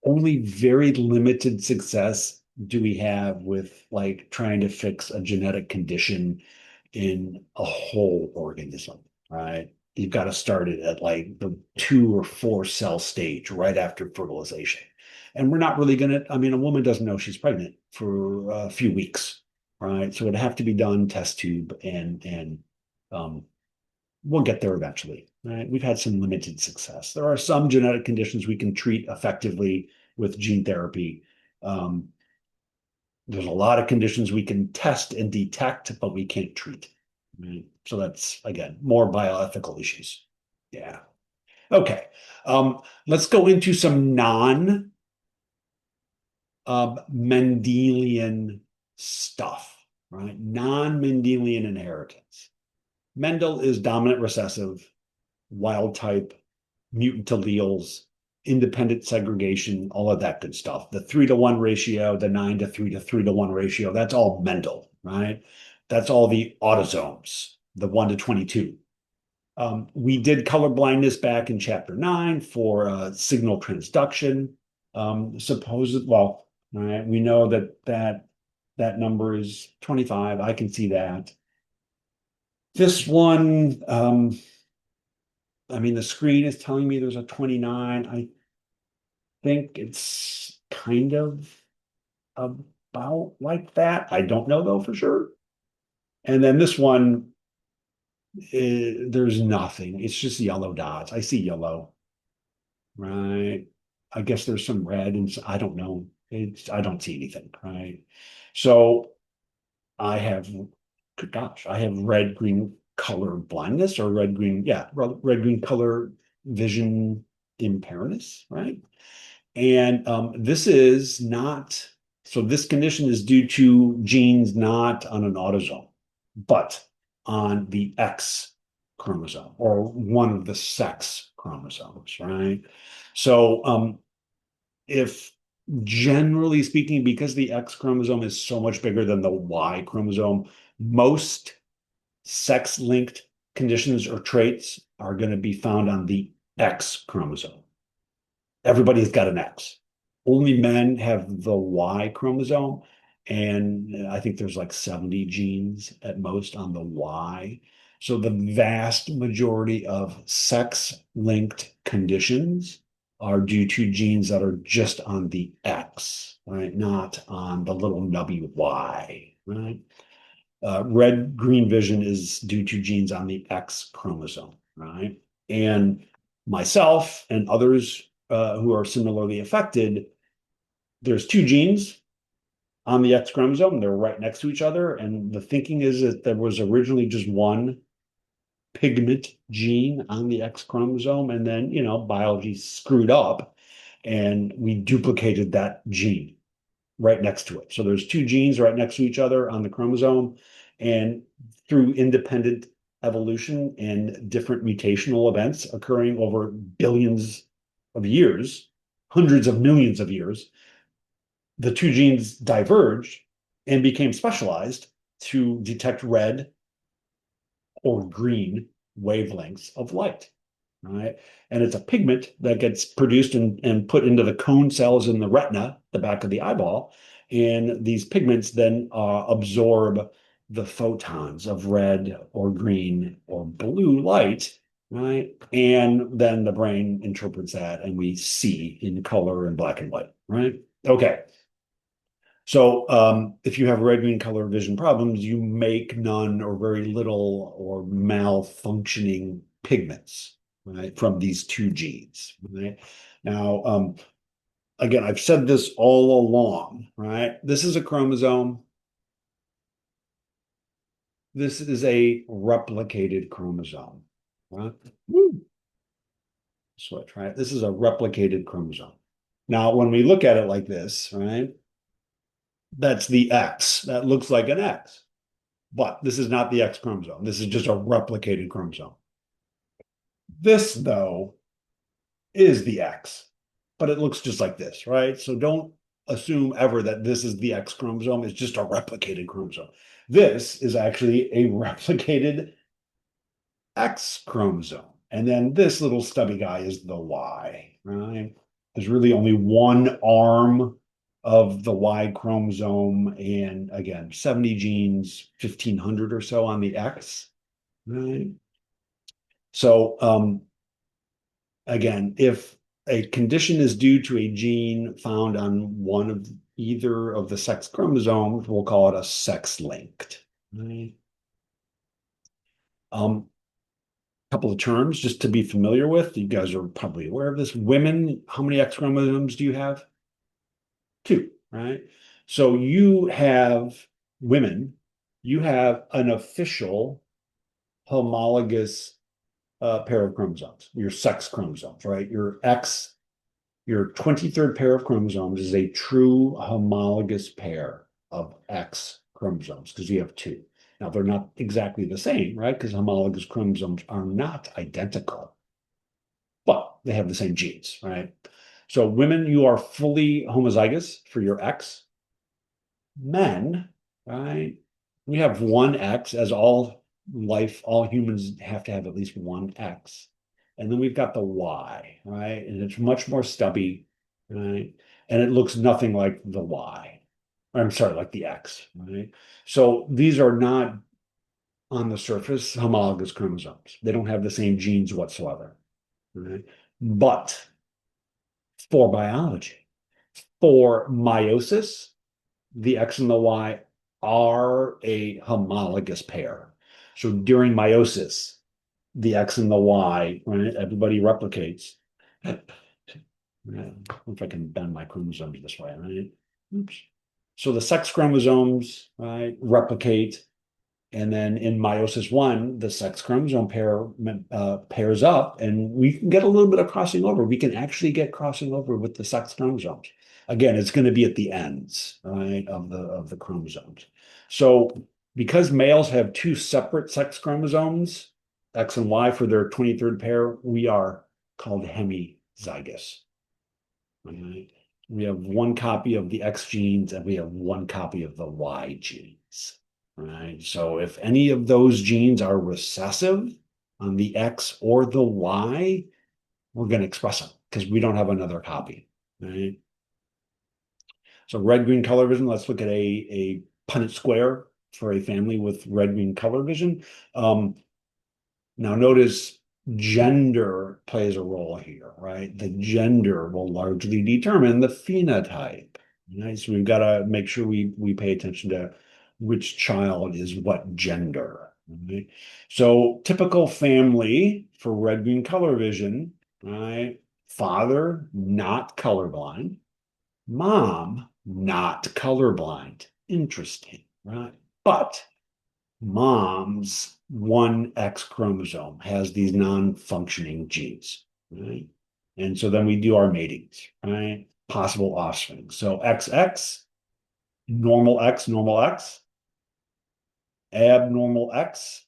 only very limited success do we have with like trying to fix a genetic condition in a whole organism, right? You've got to start it at like the 2 or 4 cell stage right after fertilization. And we're not really going to, I mean, a woman doesn't know she's pregnant for a few weeks, right? So it'd have to be done test tube and um, we'll get there eventually, right? We've had some limited success. There are some genetic conditions we can treat effectively with gene therapy. Um, there's a lot of conditions we can test and detect, but we can't treat. Right? So that's again more bioethical issues. Yeah. Okay. Let's go into some non Mendelian stuff, right? Non-Mendelian inheritance. Mendel is dominant recessive, wild type, mutant alleles, independent segregation, all of that good stuff. The 3-to-1 ratio, the 9-to-3 to 3-to-1 ratio, that's all Mendel, right? That's all the autosomes, the 1-to-22. We did color blindness back in chapter 9 for signal transduction. Well, all right, we know that number is 25. I can see that. This one, I mean, the screen is telling me there's a 29. I think it's kind of about like that. I don't know though for sure. And then this one, there's nothing. It's just yellow dots. I see yellow, right? I guess there's some red and I don't know. I don't see anything, right? So I have, gosh, I have red green color blindness or red green, yeah, red green color vision impairness, right? And this is not, so this condition is due to genes not on an autosome, but on the X chromosome or one of the sex chromosomes, right? So if generally speaking, because the X chromosome is so much bigger than the Y chromosome, most sex-linked conditions or traits are going to be found on the X chromosome. Everybody's got an X. Only men have the Y chromosome. And I think there's like 70 genes at most on the Y. So the vast majority of sex-linked conditions are due to genes that are just on the X, right? Not on the little nubby Y, right? Red-green vision is due to genes on the X chromosome, right? And myself and others who are similarly affected there's two genes on the X chromosome. They're right next to each other. And the thinking is that there was originally just one pigment gene on the X chromosome. And then, biology screwed up and we duplicated that gene right next to it. So there's two genes right next to each other on the chromosome. And through independent evolution and different mutational events occurring over billions of years, hundreds of millions of years, the two genes diverged and became specialized to detect red or green wavelengths of light. Right. And it's a pigment that gets produced and put into the cone cells in the retina, the back of the eyeball. And these pigments then absorb the photons of red or green or blue light, right? And then the brain interprets that and we see in color and black and white, right? Okay. So if you have red, green color vision problems, you make none or very little or malfunctioning pigments, right, from these two genes, right? Now, again, I've said this all along, right? This is a chromosome. This is a replicated chromosome, right? Switch, right? This is a replicated chromosome. Now, when we look at it like this, right, that's the X. That looks like an X. But this is not the X chromosome. This is just a replicated chromosome. This, though, is the X, but it looks just like this, right? So don't assume ever that this is the X chromosome. It's just a replicated chromosome. This is actually a replicated X chromosome. And then this little stubby guy is the Y, right? There's really only one arm of the Y chromosome, and again, 70 genes, 1,500 or so on the X, right? So again, if a condition is due to a gene found on one of either of the sex chromosomes, we'll call it a sex-linked, right? Couple of terms just to be familiar with. You guys are probably aware of this. Women, how many X chromosomes do you have? Two, right? So you have women, you have an official homologous pair of chromosomes, your sex chromosomes, right? Your 23rd pair of chromosomes is a true homologous pair of X chromosomes because you have two. Now, they're not exactly the same, right? Because homologous chromosomes are not identical, but they have the same genes, right? So women, you are fully homozygous for your X. Men, right? We have one X, as all humans have to have at least one X. And then we've got the Y, right? And it's much more stubby, right? And it looks nothing like the Y. I'm sorry, like the X, right? So these are not on the surface homologous chromosomes. They don't have the same genes whatsoever, right? But for biology, for meiosis, the X and the Y are a homologous pair. So during meiosis, the X and the Y, right? Everybody replicates. If I can bend my chromosomes this way, right? Oops. So the sex chromosomes, right, replicate, and then in meiosis one, the sex chromosome pairs up, and we can get a little bit of crossing over. We can actually get crossing over with the sex chromosomes. Again, it's going to be at the ends, right, of the chromosomes. So because males have two separate sex chromosomes, X and Y for their 23rd pair, we are called hemizygous. Right? We have one copy of the X genes and we have one copy of the Y genes. Right. So if any of those genes are recessive on the X or the Y, we're going to express them because we don't have another copy. Right. So red, green color vision, let's look at a Punnett square for a family with red, green color vision. Now notice gender plays a role here, right? The gender will largely determine the phenotype. Right? So we've got to make sure we pay attention to which child is what gender. Right? So typical family for red, green color vision, right? Father, not colorblind. Mom, not colorblind. Interesting, right? But mom's one X chromosome has these non-functioning genes, right? And so then we do our matings, right? Possible offspring. So XX, normal X, abnormal X,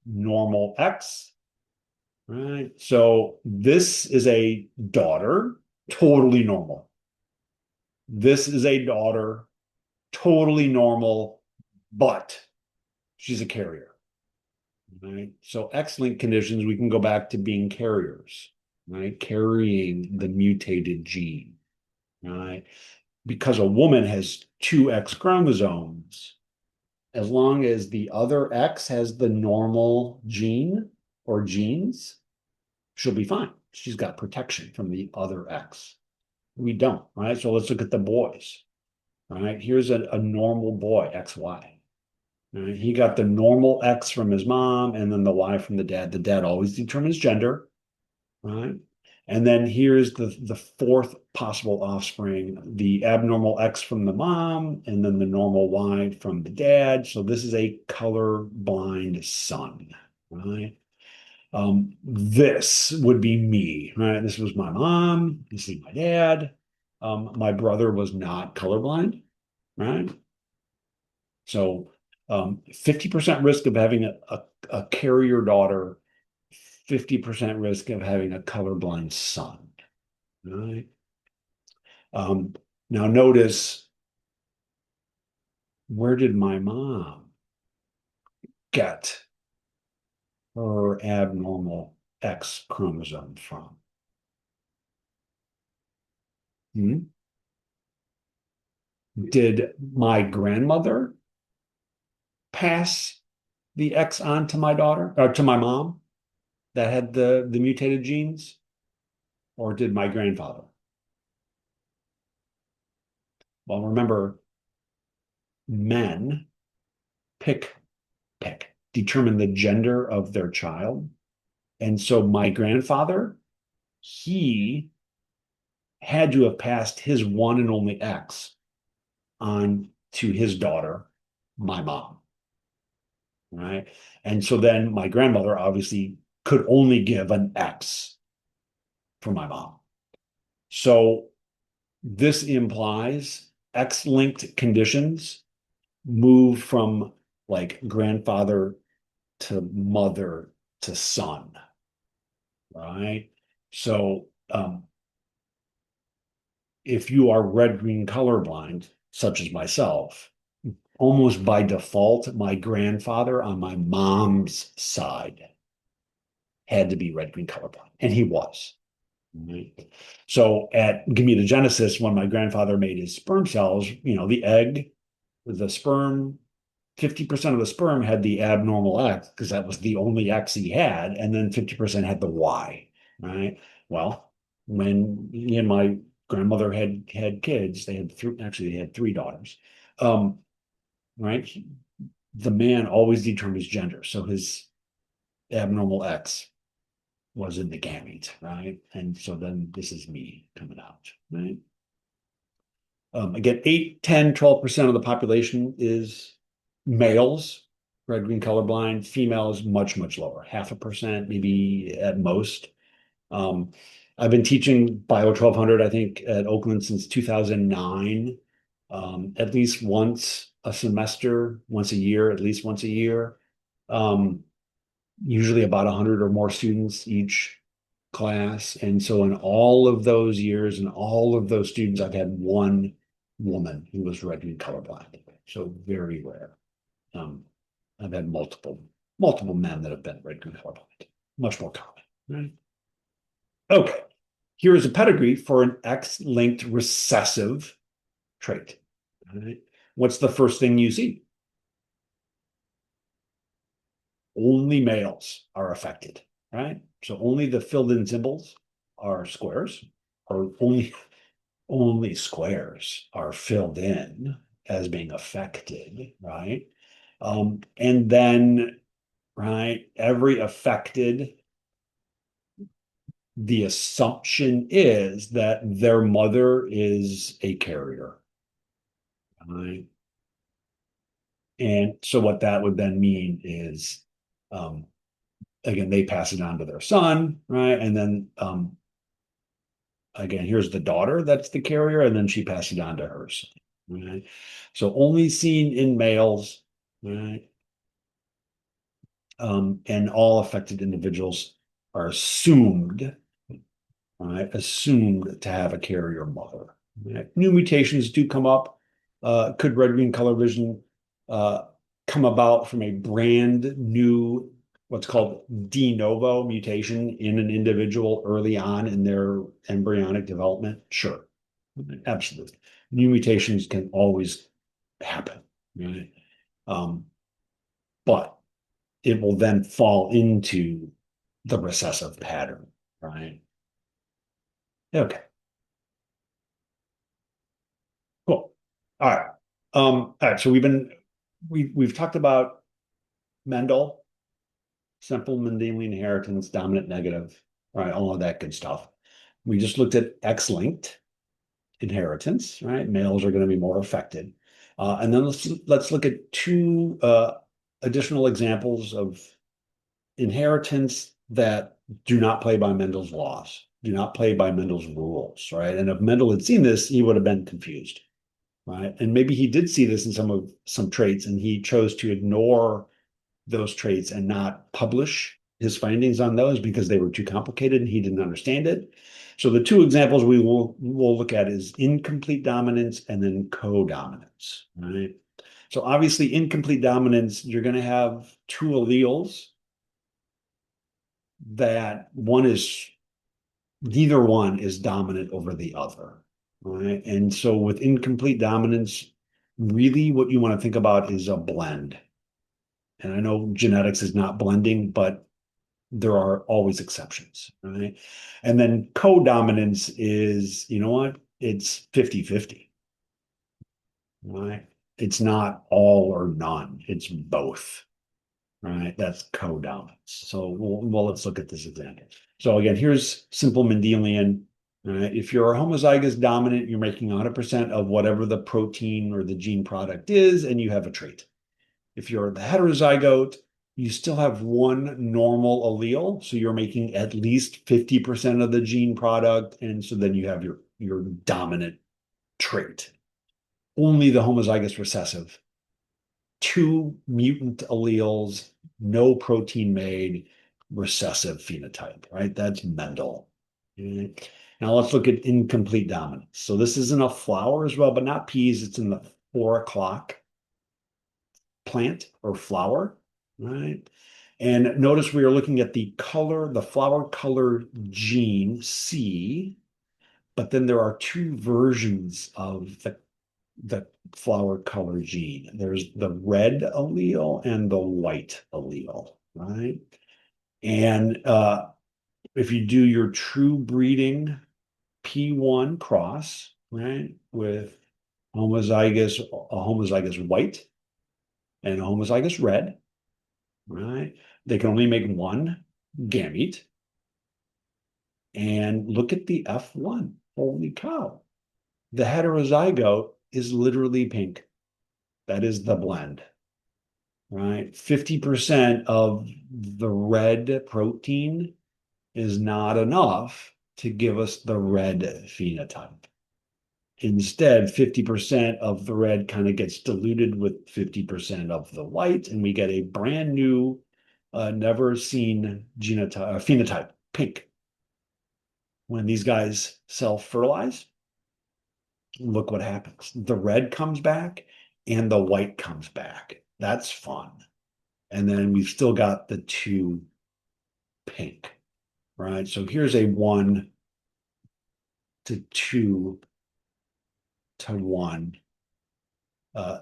normal X, right? So this is a daughter, totally normal. This is a daughter, totally normal, but she's a carrier, right? So X-linked conditions, we can go back to being carriers, right? Carrying the mutated gene, right? Because a woman has two X chromosomes, as long as the other X has the normal gene or genes, she'll be fine. She's got protection from the other X. We don't, right? So let's look at the boys, right? Here's a normal boy, XY. Right? He got the normal X from his mom and then the Y from the dad. The dad always determines gender, right? And then here's the fourth possible offspring, the abnormal X from the mom and then the normal Y from the dad. So this is a color blind son, right? This would be me, right? This was my mom. This is my dad. My brother was not colorblind, right? So 50% risk of having a carrier daughter, 50% risk of having a colorblind son. Right. Now notice, where did my mom get her abnormal X chromosome from? Hmm? Did my grandmother pass the X on to my daughter or to my mom that had the mutated genes? Or did my grandfather? Well, remember, men pick determine the gender of their child. And so my grandfather, he had to have passed his one and only X on to his daughter, my mom. Right. And so then my grandmother obviously could only give an X for my mom. So this implies X-linked conditions move from like grandfather to mother to son, right? So if you are red-green colorblind, such as myself, almost by default, my grandfather on my mom's side had to be red-green colorblind, and he was. Right? So at gametogenesis, when my grandfather made his sperm cells, the egg, the sperm, 50% of the sperm had the abnormal X because that was the only X he had, and then 50% had the Y, right? Well, when me and my grandmother had kids, they had three daughters. Right? The man always determines gender. So his abnormal X was in the gamete, right? And so then this is me coming out, right? Again, 8, 10, 12% of the population is males, red, green, colorblind. Females, much, much lower, 0.5%, maybe at most. I've been teaching Bio 1200, I think, at Oakland since 2009, at least once a semester, once a year, at least once a year. Usually about 100 or more students each class. And so in all of those years and all of those students, I've had one woman who was red and colorblind. So very rare. Um, I've had multiple men that have been red and colorblind. Much more common, right? Okay. Here is a pedigree for an X-linked recessive trait. All right. What's the first thing you see? Only males are affected, right? So only the filled in symbols are squares, or only squares are filled in as being affected, right? And then, right, every affected the assumption is that their mother is a carrier. Right? And so what that would then mean is, um, again, they pass it on to their son, right? And then again, here's the daughter that's the carrier, and then she passes it on to her son. Right? So only seen in males, right? And all affected individuals are assumed, right, assumed to have a carrier mother. Right? New mutations do come up. Could red-green color vision uh, come about from a brand new, what's called de novo mutation in an individual early on in their embryonic development? Sure, absolutely. New mutations can always happen, right? Um, but it will then fall into the recessive pattern, right? Okay, cool. All right. All right. So we've talked about Mendel, simple Mendelian inheritance, dominant negative, right? All of that good stuff. We just looked at X-linked inheritance, right? Males are going to be more affected. And then let's look at two additional examples of inheritance that do not play by Mendel's laws, do not play by Mendel's rules, right? And if Mendel had seen this, he would have been confused, right? And maybe he did see this in some traits, and he chose to ignore those traits and not publish his findings on those because they were too complicated and he didn't understand it. So the two examples we'll look at is incomplete dominance and then co-dominance, right? So obviously, incomplete dominance, you're going to have two alleles that neither one is dominant over the other, right? And so with incomplete dominance, really what you want to think about is a blend. And I know genetics is not blending, but there are always exceptions, right? And then co-dominance is, you know what? It's 50-50, right? It's not all or none, it's both. Right? That's co-dominance. So let's look at this example. So again, here's simple Mendelian. Right? If you're a homozygous dominant, you're making 100% of whatever the protein or the gene product is, and you have a trait. If you're the heterozygote, you still have one normal allele, so you're making at least 50% of the gene product, and so then you have your dominant trait. Only the homozygous recessive, two mutant alleles, no protein made, recessive phenotype, right? That's Mendel. Okay. Now let's look at incomplete dominance. So this is in a flower as well, but not peas. It's in the 4 o'clock plant or flower, right? And notice we are looking at the color, the flower color gene C, but then there are two versions of the flower color gene. There's the red allele and the white allele, right? And if you do your true breeding P1 cross, right, with a homozygous white and a homozygous red, right, they can only make one gamete. And look at the F1. Holy cow. The heterozygote is literally pink. That is the blend, right? 50% of the red protein is not enough to give us the red phenotype. Instead, 50% of the red kind of gets diluted with 50% of the white, and we get a brand new, never seen phenotype, pink. When these guys self-fertilize, look what happens. The red comes back and the white comes back. That's fun. And then we've still got the two pink, right? So here's a 1:2:1 uh,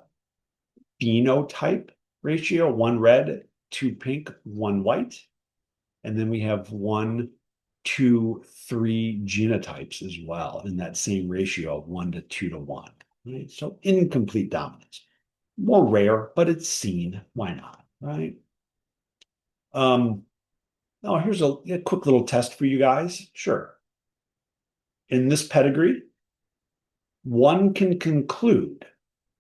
phenotype ratio, one red, two pink, one white. And then we have 1:2:3 genotypes as well in that same ratio of 1:2:1. Right? So incomplete dominance. More rare, but it's seen. Why not? Right? Um, Oh, here's a quick little test for you guys. Sure. In this pedigree, one can conclude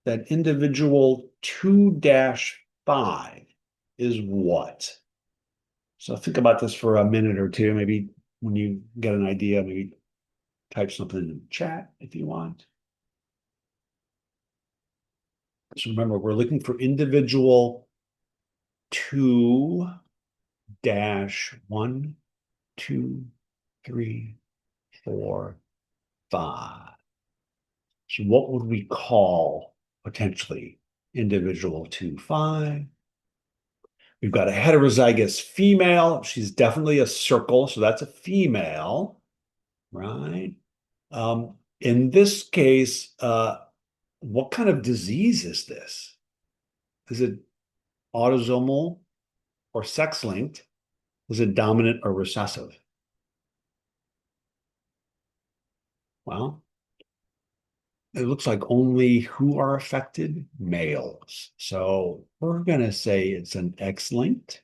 that individual 2-5 is what? So think about this for a minute or two. Maybe when you get an idea, maybe type something in the chat if you want. So remember, we're looking for individual 2-1, 2, 3, 4, 5. So what would we call potentially individual 2-5? We've got a heterozygous female. She's definitely a circle, so that's a female, right? In this case, what kind of disease is this? Is it autosomal or sex-linked? Is it dominant or recessive? Well, it looks like only who are affected? Males. So we're going to say it's an X-linked.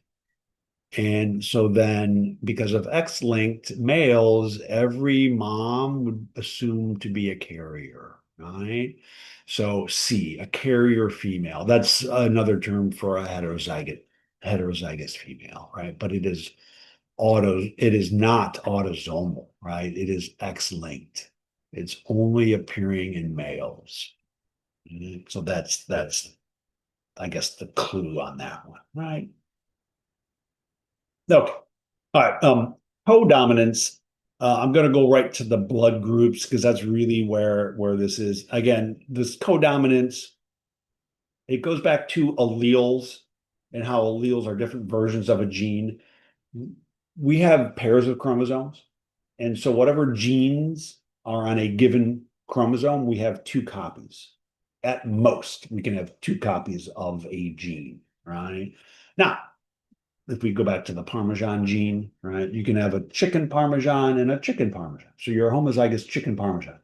And so then, because of X-linked males, every mom would assume to be a carrier, right? So C, a carrier female. That's another term for a heterozygous female, right? But it is not autosomal, right? It is X-linked. It's only appearing in males. So that's I guess the clue on that one, right? Okay. All right. Codominance. I'm going to go right to the blood groups because that's really where this is. Again, this codominance, it goes back to alleles and how alleles are different versions of a gene. We have pairs of chromosomes, and so whatever genes are on a given chromosome, we have two copies. At most, we can have two copies of a gene, right? Now, if we go back to the Parmesan gene, right, you can have a chicken Parmesan and a chicken Parmesan. So you're a homozygous chicken Parmesan.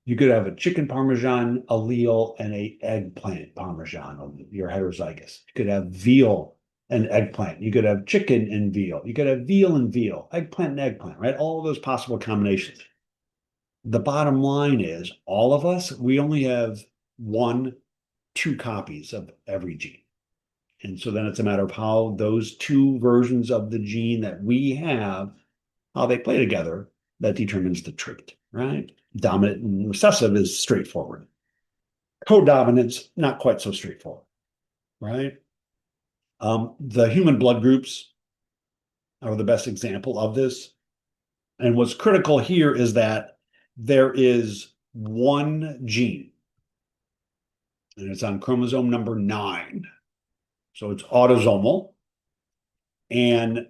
You could have a chicken Parmesan allele and a eggplant Parmesan. You're heterozygous. You could have veal and eggplant. You could have chicken and veal. You could have veal and veal, eggplant and eggplant, right? All those possible combinations. The bottom line is all of us, we only have one, two copies of every gene. And so then it's a matter of how those two versions of the gene that we have, how they play together, that determines the trait, right? Dominant and recessive is straightforward. Codominance, not quite so straightforward, right? The human blood groups are the best example of this. And what's critical here is that there is one gene, and it's on chromosome number 9. So it's autosomal. And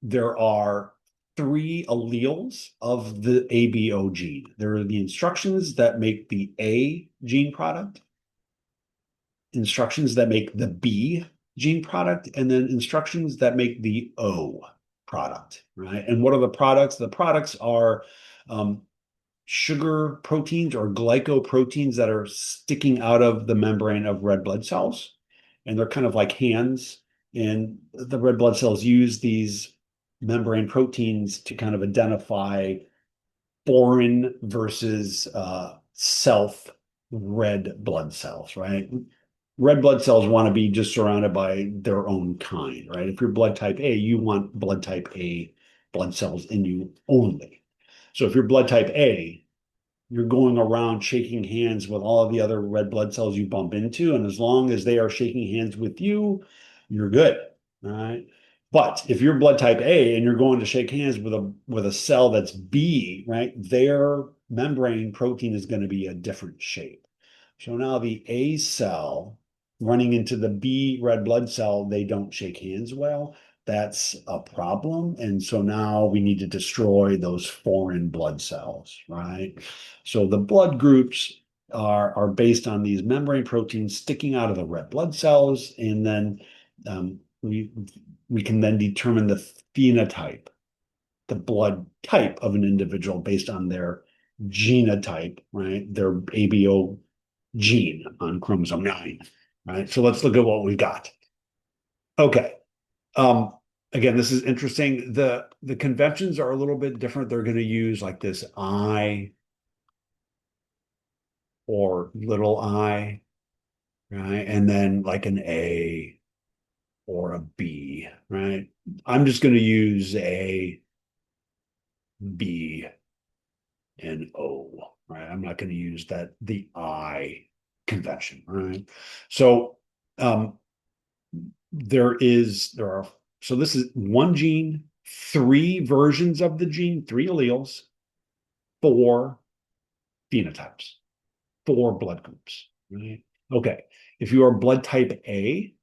there are 3 alleles of the ABO gene. There are the instructions that make the A gene product, instructions that make the B gene product, and then instructions that make the O product, right? And what are the products? The products are sugar proteins or glycoproteins that are sticking out of the membrane of red blood cells. And they're kind of like hands. And the red blood cells use these membrane proteins to kind of identify foreign versus self red blood cells, right? Red blood cells want to be just surrounded by their own kind, right? If you're blood type A, you want blood type A blood cells in you only. So if you're blood type A, you're going around shaking hands with all of the other red blood cells you bump into. And as long as they are shaking hands with you, you're good. All right. But if you're blood type A and you're going to shake hands with a cell that's B, right, their membrane protein is going to be a different shape. So now the A cell running into the B red blood cell, they don't shake hands well. That's a problem. And so now we need to destroy those foreign blood cells, right? So the blood groups are based on these membrane proteins sticking out of the red blood cells, and then we can then determine the phenotype, the blood type of an individual based on their genotype, right? Their ABO gene on chromosome 9, right? So let's look at what we got. Okay. again, this is interesting. The conventions are a little bit different. They're going to use like this I or little I, right? And then like an A or a B, right? I'm just going to use A, B, and O, right? I'm not going to use the I convention, right? So um, there are, so this is one gene, three versions of the gene, three alleles, four phenotypes, four blood groups, right? Okay. If you are blood type A,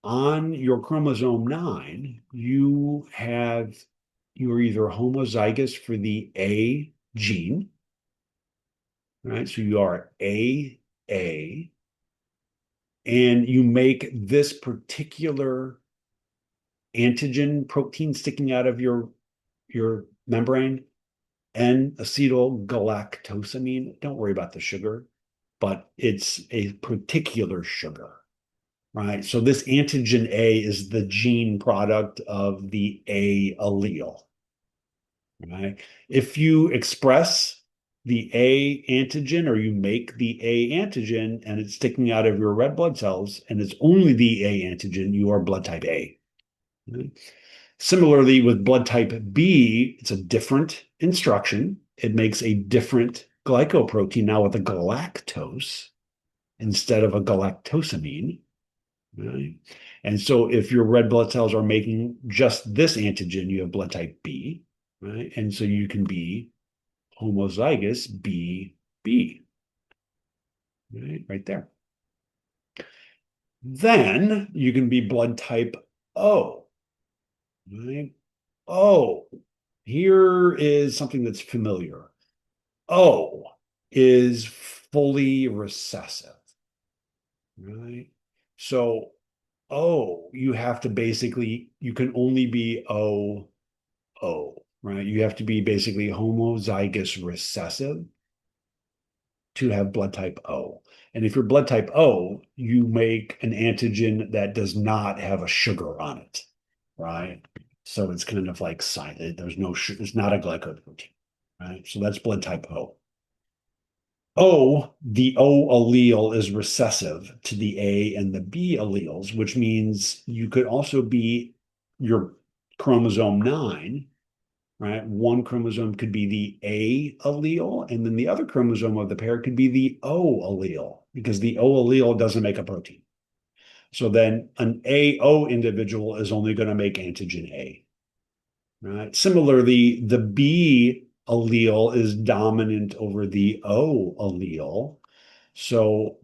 on your chromosome 9, you're either homozygous for the A gene, right? So you are AA, and you make this particular antigen protein sticking out of your membrane, N-acetylgalactosamine. Don't worry about the sugar, but it's a particular sugar, right? So this antigen A is the gene product of the A allele, right? If you express the A antigen or you make the A antigen and it's sticking out of your red blood cells and it's only the A antigen, you are blood type A. Right? Similarly, with blood type B, it's a different instruction. It makes a different glycoprotein now with a galactose instead of a galactosamine. Right? And so if your red blood cells are making just this antigen, you have blood type B, right? And so you can be homozygous BB, right there. Then you can be blood type O, right? O, here is something that's familiar. O is fully recessive, right? So O, you have to basically, you can only be O, right? You have to be basically homozygous recessive to have blood type O. And if you're blood type O, you make an antigen that does not have a sugar on it, right? So it's kind of like silent. There's no sugar, it's not a glycoprotein, right? So that's blood type O. O, the O allele is recessive to the A and the B alleles, which means you could also be your chromosome 9, right? One chromosome could be the A allele, and then the other chromosome of the pair could be the O allele, because the O allele doesn't make a protein. So then an AO individual is only going to make antigen A, right? Similarly, the B allele is dominant over the O allele. So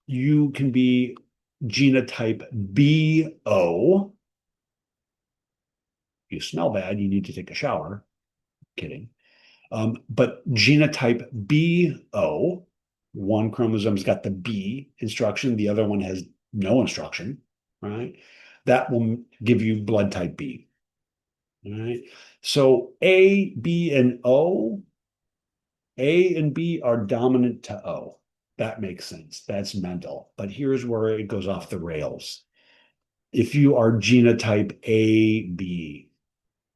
you can be genotype BO. You smell bad, you need to take a shower. Kidding. But genotype BO, one chromosome's got the B instruction, the other one has no instruction, right? That will give you blood type B, right? So A, B, and O, A and B are dominant to O. That makes sense. That's Mendel. But here's where it goes off the rails. If you are genotype AB,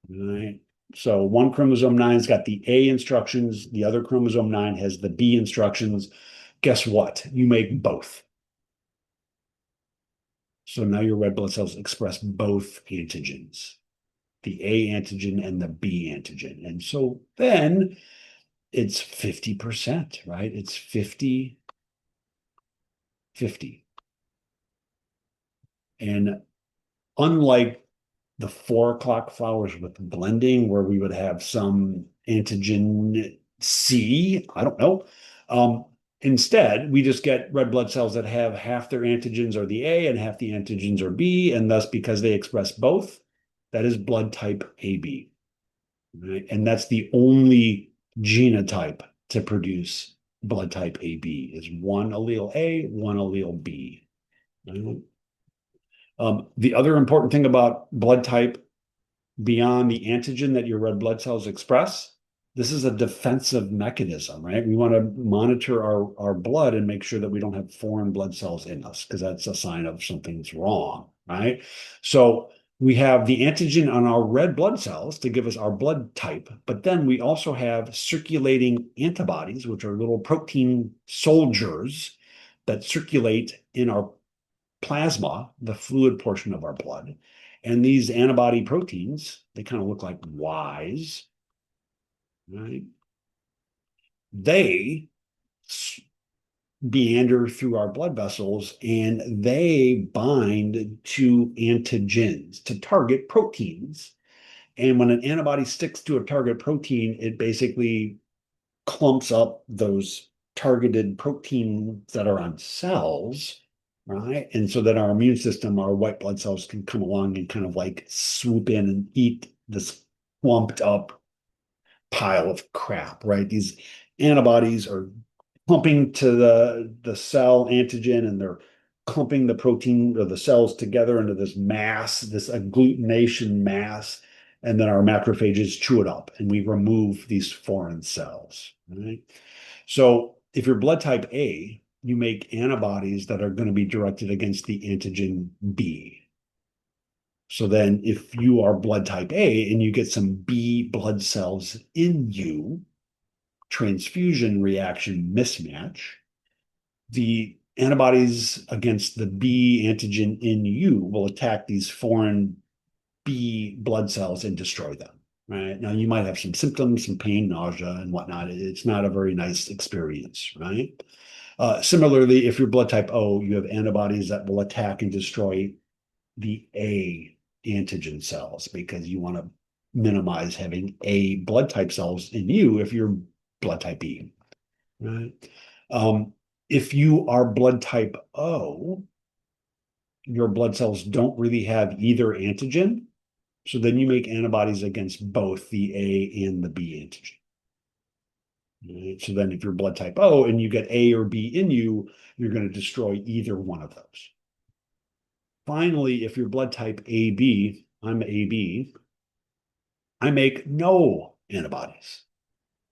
right? So one chromosome 9's got the A instructions, the other chromosome 9 has the B instructions. Guess what? You make both. So now your red blood cells express both antigens, the A antigen and the B antigen. And so then it's 50%, right? It's 50, 50. And unlike the 4 o'clock flowers with blending, where we would have some antigen C, I don't know. Instead, we just get red blood cells that have half their antigens are the A and half the antigens are B, and thus because they express both, that is blood type AB. Right? And that's the only genotype to produce blood type AB is one allele A, one allele B. Right? The other important thing about blood type beyond the antigen that your red blood cells express, this is a defensive mechanism, right? We want to monitor our blood and make sure that we don't have foreign blood cells in us because that's a sign of something's wrong, right? So We have the antigen on our red blood cells to give us our blood type, but then we also have circulating antibodies, which are little protein soldiers that circulate in our plasma, the fluid portion of our blood. And these antibody proteins, they kind of look like Ys, right? They meander through our blood vessels and they bind to antigens, to target proteins. And when an antibody sticks to a target protein, it basically clumps up those targeted proteins that are on cells, right? And so that our immune system, our white blood cells can come along and kind of like swoop in and eat this clumped up pile of crap, right? These antibodies are clumping to the cell antigen and they're clumping the protein or the cells together into this mass, this agglutination mass, and then our macrophages chew it up and we remove these foreign cells, right? So if you're blood type A, you make antibodies that are going to be directed against the antigen B. So then if you are blood type A and you get some B blood cells in you, transfusion reaction mismatch, the antibodies against the B antigen in you will attack these foreign B blood cells and destroy them. Right now, you might have some symptoms, some pain, nausea, and whatnot. It's not a very nice experience, right? Similarly, if you're blood type O, you have antibodies that will attack and destroy the A antigen cells because you want to minimize having A blood type cells in you if you're blood type B, right? If you are blood type O, your blood cells don't really have either antigen. So then you make antibodies against both the A and the B antigen. Right? So then if you're blood type O and you get A or B in you, you're going to destroy either one of those. Finally, if you're blood type AB, I'm AB, I make no antibodies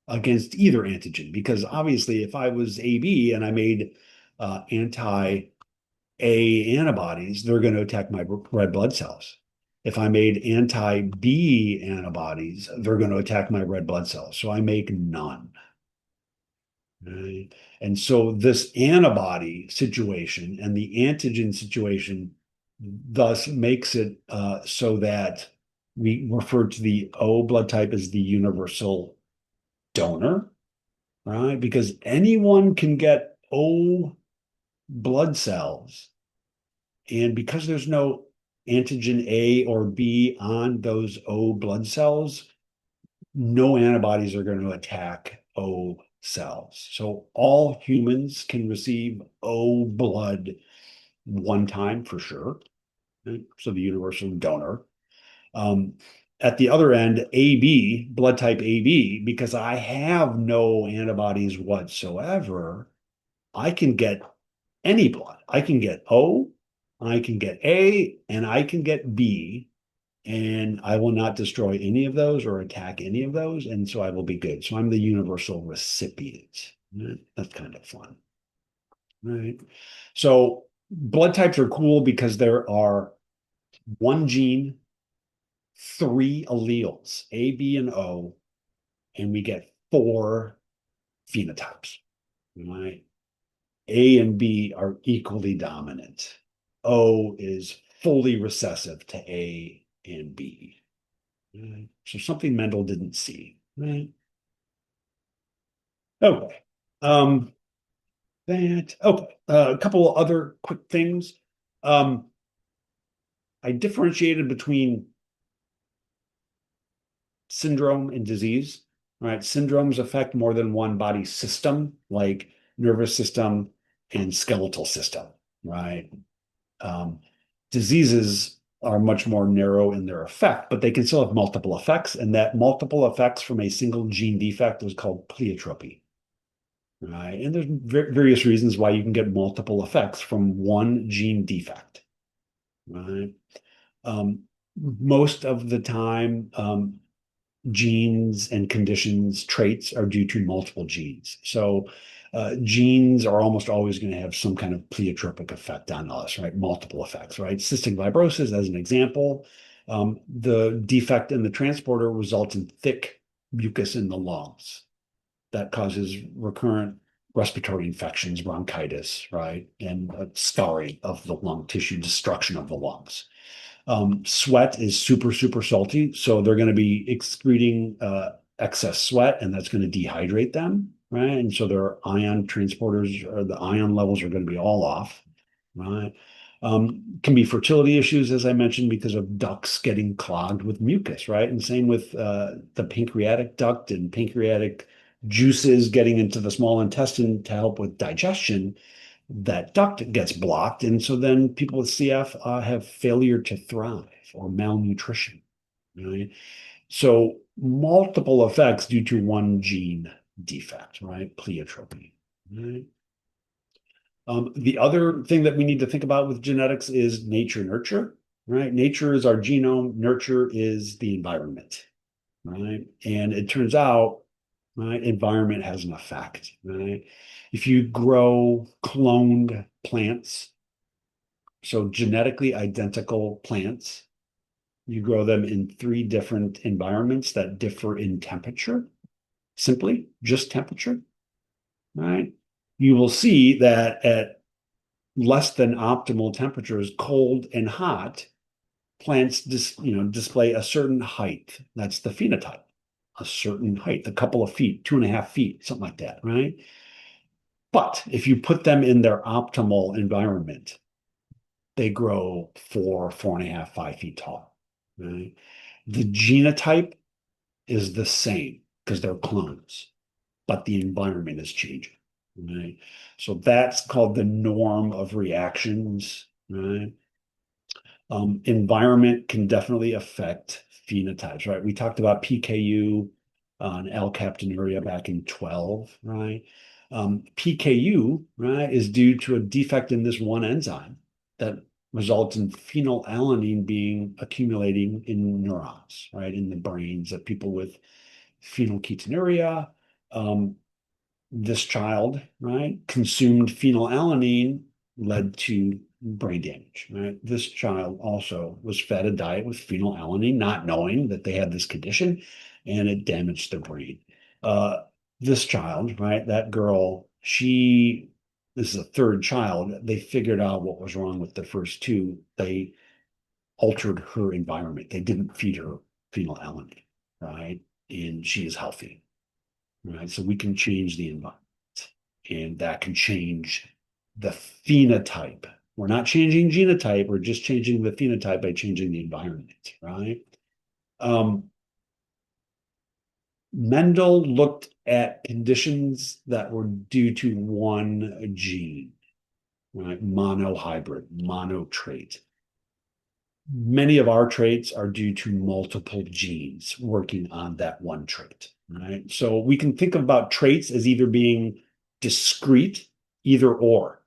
against either antigen because obviously if I was AB and I made anti-A antibodies, they're going to attack my red blood cells. If I made anti-B antibodies, they're going to attack my red blood cells. So I make none. Right? And so this antibody situation and the antigen situation thus makes it so that we refer to the O blood type as the universal donor, right? Because anyone can get O blood cells. And because there's no antigen A or B on those O blood cells, no antibodies are going to attack O cells. So all humans can receive O blood one time for sure. Right? So the universal donor. At the other end, AB, blood type AB, because I have no antibodies whatsoever, I can get any blood. I can get O, I can get A, and I can get B, and I will not destroy any of those or attack any of those, and so I will be good. So I'm the universal recipient. That's kind of fun, right? So blood types are cool because there are one gene, three alleles, A, B, and O, and we get four phenotypes, right? A and B are equally dominant. O is fully recessive to A and B. Right? So something Mendel didn't see, right? Okay. A couple of other quick things. I differentiated between syndrome and disease, right? Syndromes affect more than one body system, like nervous system and skeletal system, right? Diseases are much more narrow in their effect, but they can still have multiple effects. And that multiple effects from a single gene defect is called pleiotropy, right? And there's various reasons why you can get multiple effects from one gene defect, right? Most of the time, genes and conditions, traits are due to multiple genes. So genes are almost always going to have some kind of pleiotropic effect on us, right? Multiple effects, right? Cystic fibrosis, as an example, The defect in the transporter results in thick mucus in the lungs that causes recurrent respiratory infections, bronchitis, right? And scarring of the lung tissue, destruction of the lungs. Sweat is super, super salty. So they're going to be excreting excess sweat, and that's going to dehydrate them, right? And so their ion transporters or the ion levels are going to be all off, right? Can be fertility issues, as I mentioned, because of ducts getting clogged with mucus, right? And same with the pancreatic duct and pancreatic juices getting into the small intestine to help with digestion. That duct gets blocked. And so then people with CF have failure to thrive or malnutrition, right? So multiple effects due to one gene defect, right? Pleiotropy, right? The other thing that we need to think about with genetics is nature nurture, right? Nature is our genome, nurture is the environment, right? And it turns out, right, environment has an effect, right? If you grow cloned plants, so genetically identical plants, you grow them in three different environments that differ in temperature, simply just temperature, right? You will see that at less than optimal temperatures, cold and hot, plants display a certain height. That's the phenotype, a certain height, a couple of feet, 2.5 feet, something like that, right? But if you put them in their optimal environment, they grow 4.5, 5 feet tall, right? The genotype is the same because they're clones, but the environment is changing, right? So that's called the norm of reactions, right? Environment can definitely affect phenotypes, right? We talked about PKU and L-captonuria back in 12, right? PKU, right, is due to a defect in this one enzyme that results in phenylalanine being accumulating in neurons, right, in the brains of people with phenylketonuria. This child, right, consumed phenylalanine, led to brain damage, right? This child also was fed a diet with phenylalanine, not knowing that they had this condition, and it damaged their brain. Uh, this child, right, that girl, this is a third child. They figured out what was wrong with the first two. They altered her environment. They didn't feed her phenylalanine, right? And she is healthy, right? So we can change the environment, and that can change the phenotype. We're not changing genotype, we're just changing the phenotype by changing the environment, right? Mendel looked at conditions that were due to one gene, right? Monohybrid, monotrait. Many of our traits are due to multiple genes working on that one trait, right? So we can think about traits as either being discrete, either or,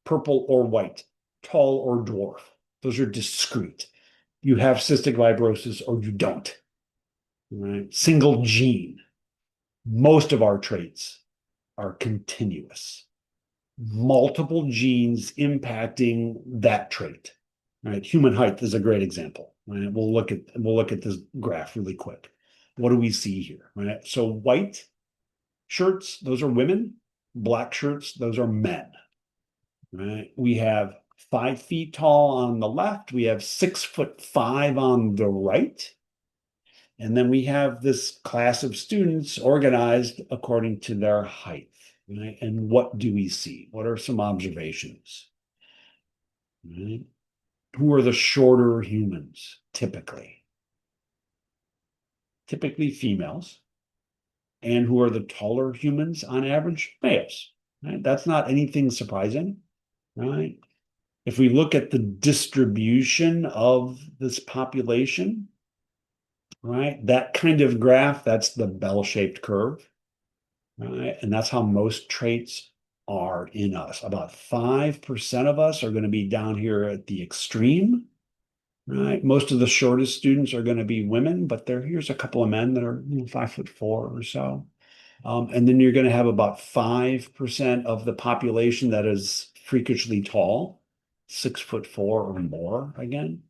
purple or white, tall or dwarf. Those are discrete. You have cystic fibrosis or you don't, right? Single gene. Most of our traits are continuous. Multiple genes impacting that trait. Right? Human height is a great example. Right? We'll look at this graph really quick. What do we see here? Right? So white shirts, those are women. Black shirts, those are men. Right? We have 5 feet tall on the left. We have 6'5" on the right. And then we have this class of students organized according to their height. Right? And what do we see? What are some observations? Right? Who are the shorter humans typically? Typically females. And who are the taller humans on average? Males. Right? That's not anything surprising, right? If we look at the distribution of this population, right, that kind of graph, that's the bell-shaped curve, right? And that's how most traits are in us. About 5% of us are going to be down here at the extreme, right? Most of the shortest students are going to be women, but here's a couple of men that are 5'4" or so. And then you're going to have about 5% of the population that is freakishly tall, 6'4" or more again,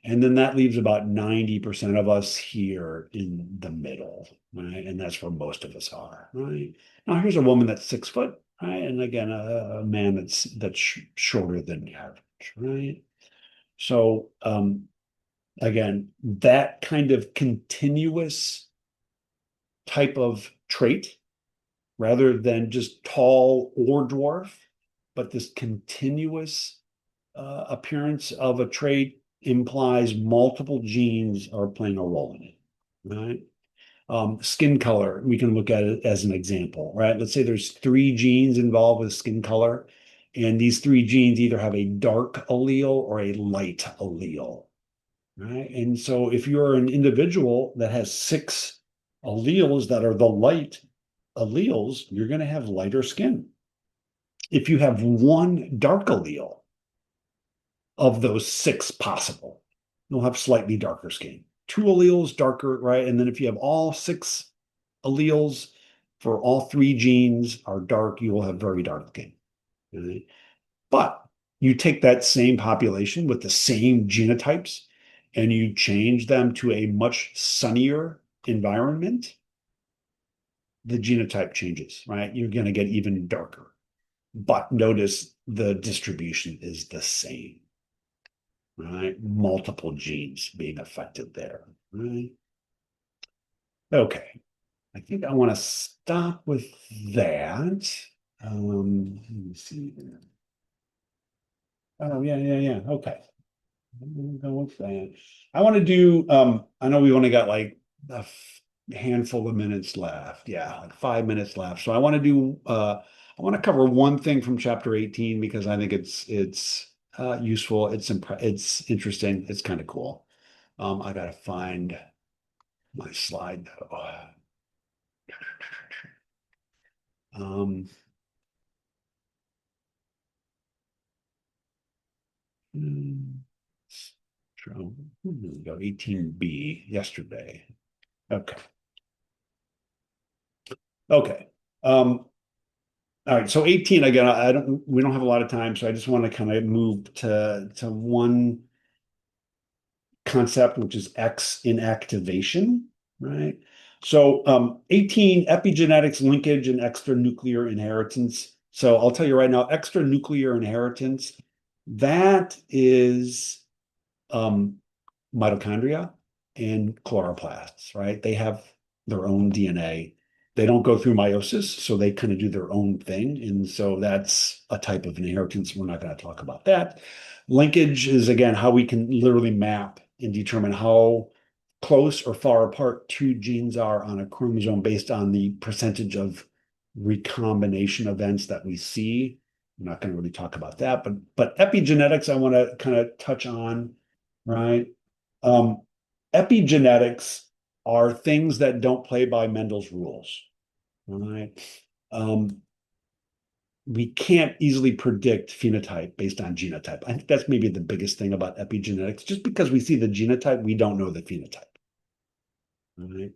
And then that leaves about 90% of us here in the middle, right? And that's where most of us are, right? Now, here's a woman that's 6 foot, right? And again, a man that's shorter than the average, right? So, again, that kind of continuous type of trait, rather than just tall or dwarf, but this continuous appearance of a trait implies multiple genes are playing a role in it, right? Skin color, we can look at it as an example, right? Let's say there's 3 genes involved with skin color, and these 3 genes either have a dark allele or a light allele, right? And so if you're an individual that has 6 alleles that are the light alleles, you're going to have lighter skin. If you have one dark allele of those 6 possible, you'll have slightly darker skin. 2 alleles darker, right? And then if you have all 6 alleles for all 3 genes are dark, you will have very dark skin. Right? But you take that same population with the same genotypes and you change them to a much sunnier environment, the genotype changes, right? You're going to get even darker. But notice the distribution is the same, right? Multiple genes being affected there, right? Okay. I think I want to stop with that. Let me see. Oh, yeah. Okay. I'm gonna go with that. I want to do, I know we only got like a handful of minutes left. Yeah, like 5 minutes left. So I want to do, I want to cover one thing from chapter 18 because I think it's useful. It's interesting. It's kind of cool. I gotta find my slide though. Um, hmm, here we go. 18B yesterday. Okay. Okay. All right. So 18 again, we don't have a lot of time, so I just want to kind of move to one concept, which is X inactivation, right? So 18, epigenetics, linkage, and extranuclear inheritance. So I'll tell you right now, extranuclear inheritance, that is um, mitochondria and chloroplasts, right? They have their own DNA. They don't go through meiosis, so they kind of do their own thing. And so that's a type of inheritance. We're not going to talk about that. Linkage is, again, how we can literally map and determine how close or far apart 2 genes are on a chromosome based on the percentage of recombination events that we see. I'm not going to really talk about that, but epigenetics, I want to kind of touch on, right? Um, Epigenetics are things that don't play by Mendel's rules. All right. Um, we can't easily predict phenotype based on genotype. I think that's maybe the biggest thing about epigenetics. Just because we see the genotype, we don't know the phenotype. All right.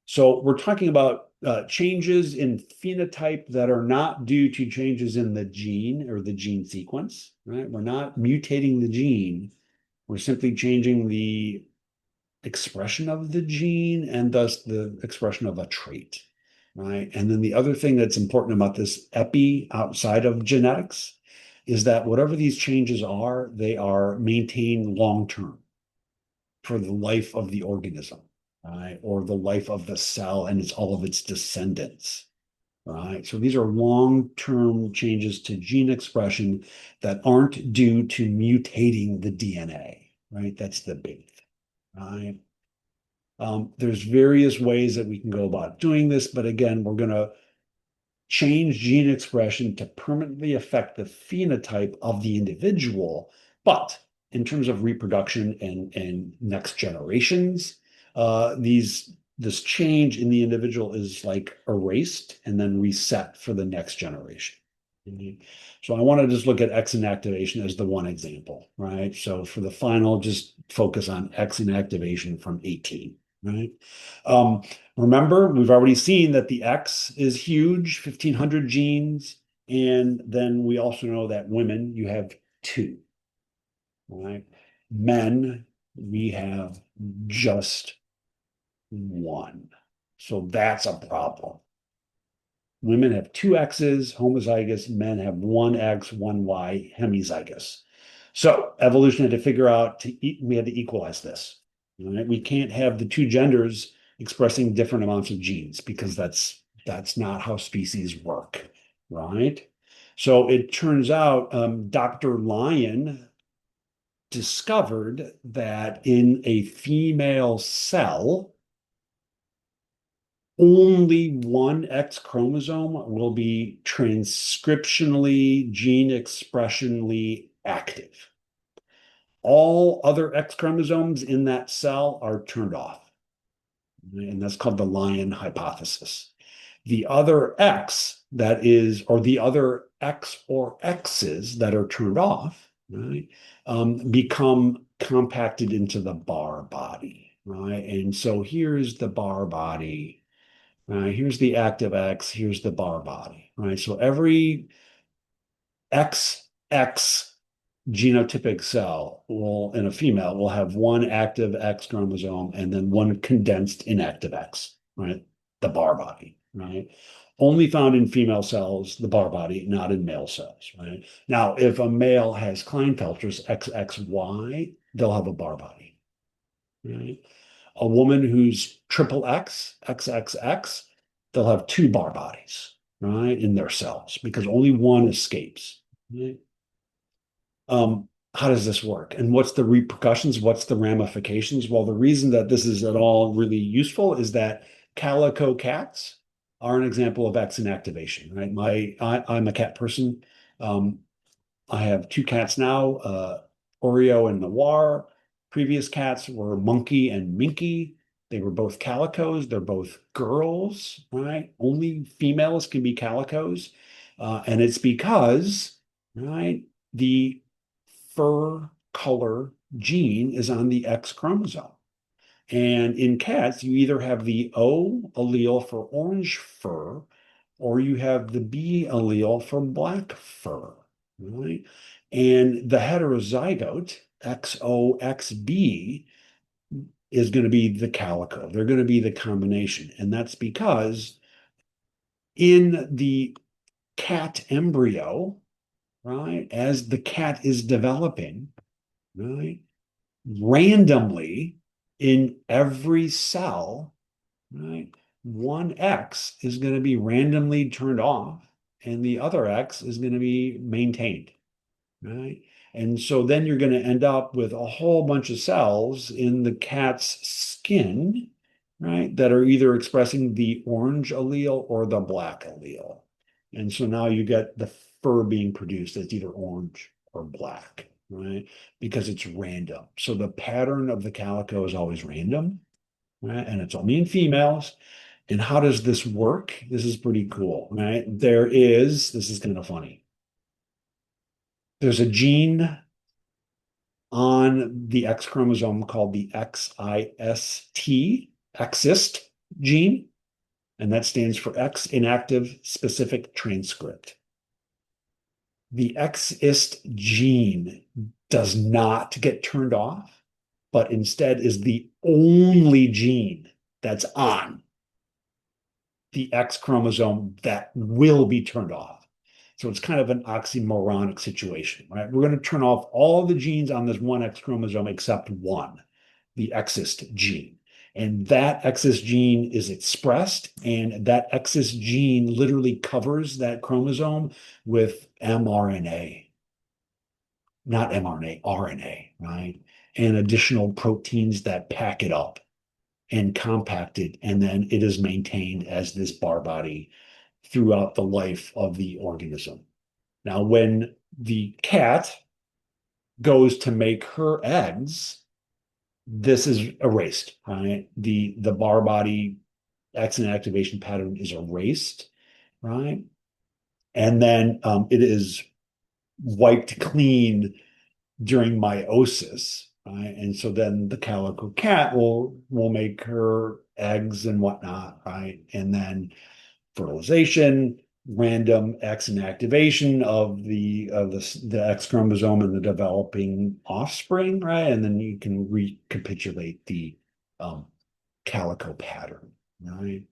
So we're talking about changes in phenotype that are not due to changes in the gene or the gene sequence, right? We're not mutating the gene. We're simply changing the expression of the gene and thus the expression of a trait, right? And then the other thing that's important about this epi outside of genetics is that whatever these changes are, they are maintained long term for the life of the organism, right? Or the life of the cell and it's all of its descendants. Right. So these are long-term changes to gene expression that aren't due to mutating the DNA, right? That's the big thing, right? There's various ways that we can go about doing this, but again, we're going to change gene expression to permanently affect the phenotype of the individual. But in terms of reproduction and next generations, this change in the individual is like erased and then reset for the next generation. So I want to just look at X inactivation as the one example, right? So for the final, just focus on X inactivation from 18, right? Remember, we've already seen that the X is huge, 1,500 genes. And then we also know that women, you have 2, right? Men, we have just one. So that's a problem. Women have two X's, homozygous. Men have one X, one Y, hemizygous. So evolution had to figure out we had to equalize this. Right? We can't have the two genders expressing different amounts of genes because that's not how species work, right? So it turns out Dr. Lyon discovered that in a female cell, only one X chromosome will be transcriptionally, gene expressionally active. All other X chromosomes in that cell are turned off. And that's called the Lyon hypothesis. The other X that is, or the other X or X's that are turned off, right, become compacted into the bar body, right? And so here's the bar body. Here's the active X, here's the bar body, right? So every XX genotypic cell will, in a female, will have one active X chromosome and then one condensed inactive X, right? The bar body, right? Only found in female cells, the bar body, not in male cells, right? Now, if a male has Klinefelter's XXY, they'll have a bar body, right? A woman who's triple X, XXX, they'll have two bar bodies, right, in their cells because only one escapes. Right? How does this work? And what's the repercussions? What's the ramifications? Well, the reason that this is at all really useful is that calico cats are an example of X inactivation, right? I'm a cat person. Um, I have two cats now, Oreo and Noir. Previous cats were Monkey and Minky. They were both calicos. They're both girls, right? Only females can be calicos. And it's because, right, the fur color gene is on the X chromosome. And in cats, you either have the O allele for orange fur or you have the B allele for black fur, right? And the heterozygote, XOXB, is going to be the calico. They're going to be the combination. And that's because in the cat embryo, right, as the cat is developing, right, randomly in every cell, right, one X is going to be randomly turned off and the other X is going to be maintained, right? And so then you're going to end up with a whole bunch of cells in the cat's skin, right, that are either expressing the orange allele or the black allele. And so now you get the fur being produced as either orange or black, right? Because it's random. So the pattern of the calico is always random, right? And it's only in females. And how does this work? This is pretty cool, right? This is kind of funny. There's a gene on the X chromosome called the XIST gene, and that stands for X inactive specific transcript. The XIST gene does not get turned off, but instead is the only gene that's on the X chromosome that will be turned off. So it's kind of an oxymoronic situation, right? We're going to turn off all the genes on this one X chromosome except one, the XIST gene. And that XIST gene is expressed, and that XIST gene literally covers that chromosome with mRNA, not mRNA, RNA, right? And additional proteins that pack it up and compact it, and then it is maintained as this bar body throughout the life of the organism. Now, when the cat goes to make her eggs, this is erased, right? The bar body X inactivation pattern is erased, right? And then it is wiped clean during meiosis, right? And so then the calico cat will make her eggs and whatnot, right? And then fertilization, random X inactivation of the X chromosome in the developing offspring, right? And then you can recapitulate the um, calico pattern, right?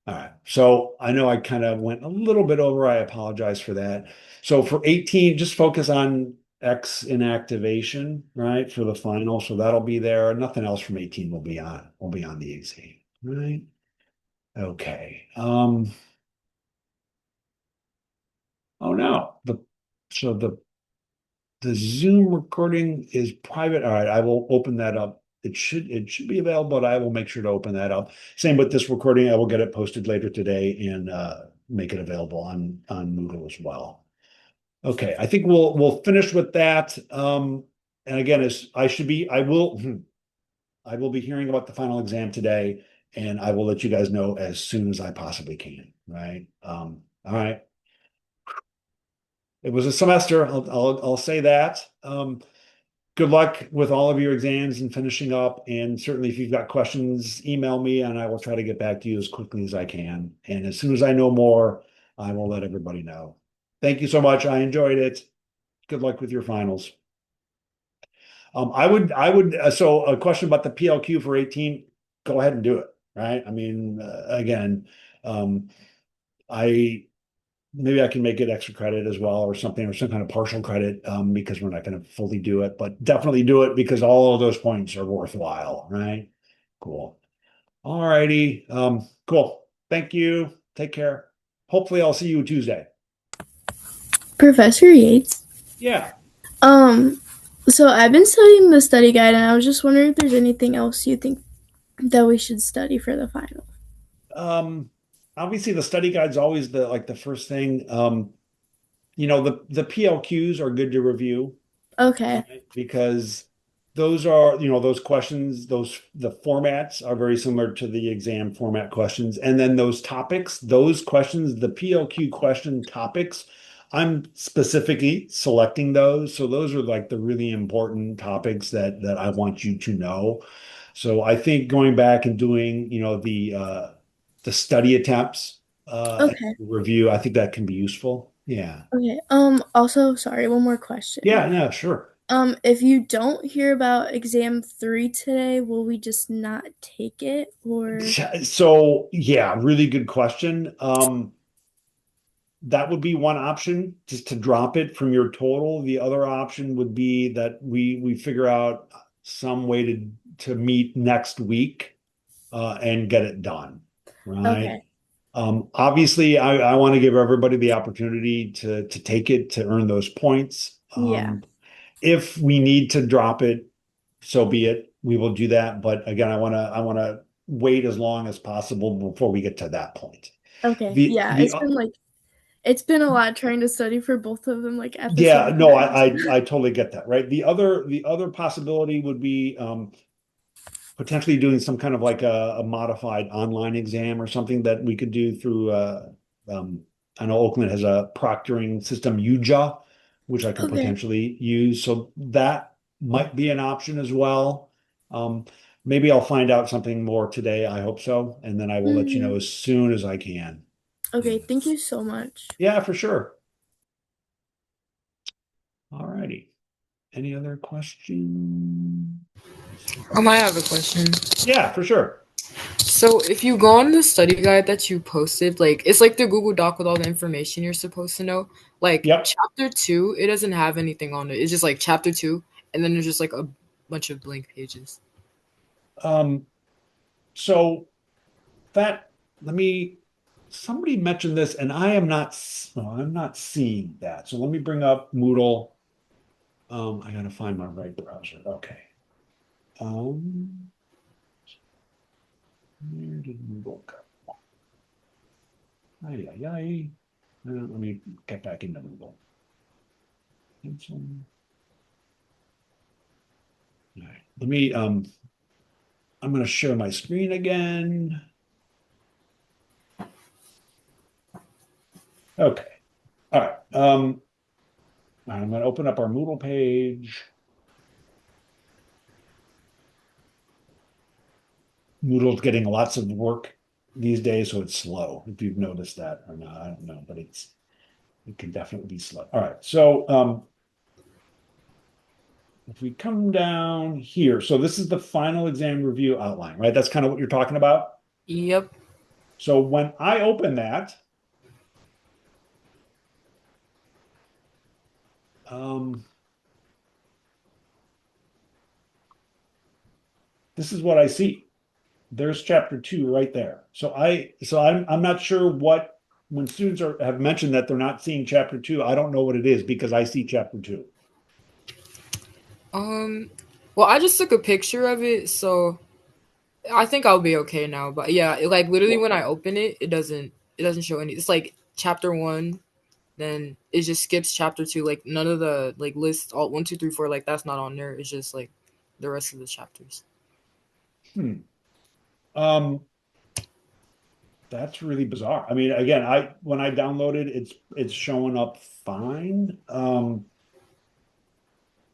All right. So I know I kind of went a little bit over. I apologize for that. So for 18, just focus on X inactivation, right? For the final. So that'll be there. Nothing else from 18 will be on the exam, right? Okay. Oh no. The Zoom recording is private. All right, I will open that up. It should be available, but I will make sure to open that up. Same with this recording. I will get it posted later today and make it available on Moodle as well. Okay, I think we'll finish with that. And again, as I should be, I will be hearing about the final exam today, and I will let you guys know as soon as I possibly can. Right. All right. It was a semester. I'll say that. Good luck with all of your exams and finishing up. And certainly, if you've got questions, email me and I will try to get back to you as quickly as I can. And as soon as I know more, I will let everybody know. Thank you so much. I enjoyed it. Good luck with your finals. So a question about the PLQ for 18, go ahead and do it. Right. I mean, again, um, I maybe I can make it extra credit as well or something or some kind of partial credit because we're not going to fully do it, but definitely do it because all of those points are worthwhile, right? Cool. All righty. Cool. Thank you. Take care. Hopefully I'll see you Tuesday. Professor Yates. Yeah. Um, so I've been studying the study guide, and I was just wondering if there's anything else you think that we should study for the final. Um, Obviously the study guide's always the first thing. The PLQs are good to review. Okay. Right? Because those are, those questions, the formats are very similar to the exam format questions. And then those topics, those questions, the PLQ question topics, I'm specifically selecting those. So those are like the really important topics that I want you to know. So I think going back and doing, the study attempts and Okay. review, I think that can be useful. Yeah. Okay. Also, sorry, one more question. Yeah, yeah, sure. If you don't hear about exam 3 today, will we just not take it or So yeah, really good question. That would be one option, just to drop it from your total. The other option would be that we figure out some way to meet next week and get it done, right? okay. Obviously, I want to give everybody the opportunity to take it to earn those points. Yeah. If we need to drop it, so be it. We will do that. But again, I want to wait as long as possible before we get to that point. Okay. The Yeah, the it's been a lot trying to study for both of them like at the Yeah, same no, time. I totally get that, right? The other possibility would be potentially doing some kind of like a modified online exam or something that we could do through um I know Oakland has a proctoring system, UJA, which I could Okay. potentially use. So that might be an option as well. Um, Maybe I'll find out something more today. I hope so. And then I will let you know Mhm. as soon as I can. Okay, thank you so much. Yeah, for sure. All righty. Any other questions? I have a question. Yeah, for sure. So if you go on the study guide that you posted, like it's like the Google Doc with all the information you're supposed to know. Like Yep. chapter 2, it doesn't have anything on it. It's just like chapter 2, and then there's just like a bunch of blank pages. Um, so that let me somebody mentioned this and I'm not seeing that. So let me bring up Moodle. I gotta find my right browser. Okay. Um, where did Moodle go? Ay, ay, ay. Let me get back into Moodle. Cancel. All right. I'm gonna share my screen again. Okay. All right. I'm gonna open up our Moodle page. Moodle's getting lots of work these days, so it's slow. If you've noticed that or not, I don't know, but it can definitely be slow. All right, so if we come down here, so this is the final exam review outline, right? That's kind of what you're talking about. Yep. So when I open that, this is what I see. There's chapter 2 right there. So I'm not sure what, when students have mentioned that they're not seeing chapter 2, I don't know what it is because I see chapter 2. Well, I just took a picture of it, so I think I'll be okay now. But yeah, like literally when I open it, it doesn't show any. It's like chapter 1, then it just skips chapter 2. Like none of the like lists all 1, 2, 3, 4. Like that's not on there. It's just like the rest of the chapters. Um, that's really bizarre. I mean, again, when I downloaded, it's showing up fine.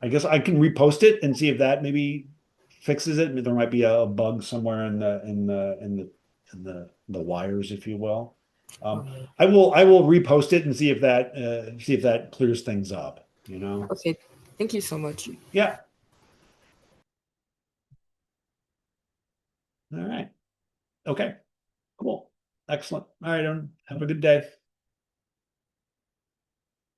I guess I can repost it and see if that maybe fixes it. There might be a bug somewhere in the wires, if you will. Okay. I will repost it and see if that clears things up, you know? Okay. Thank you so much. Yeah. All right. Okay. Cool. Excellent. All right, everyone. Have a good day.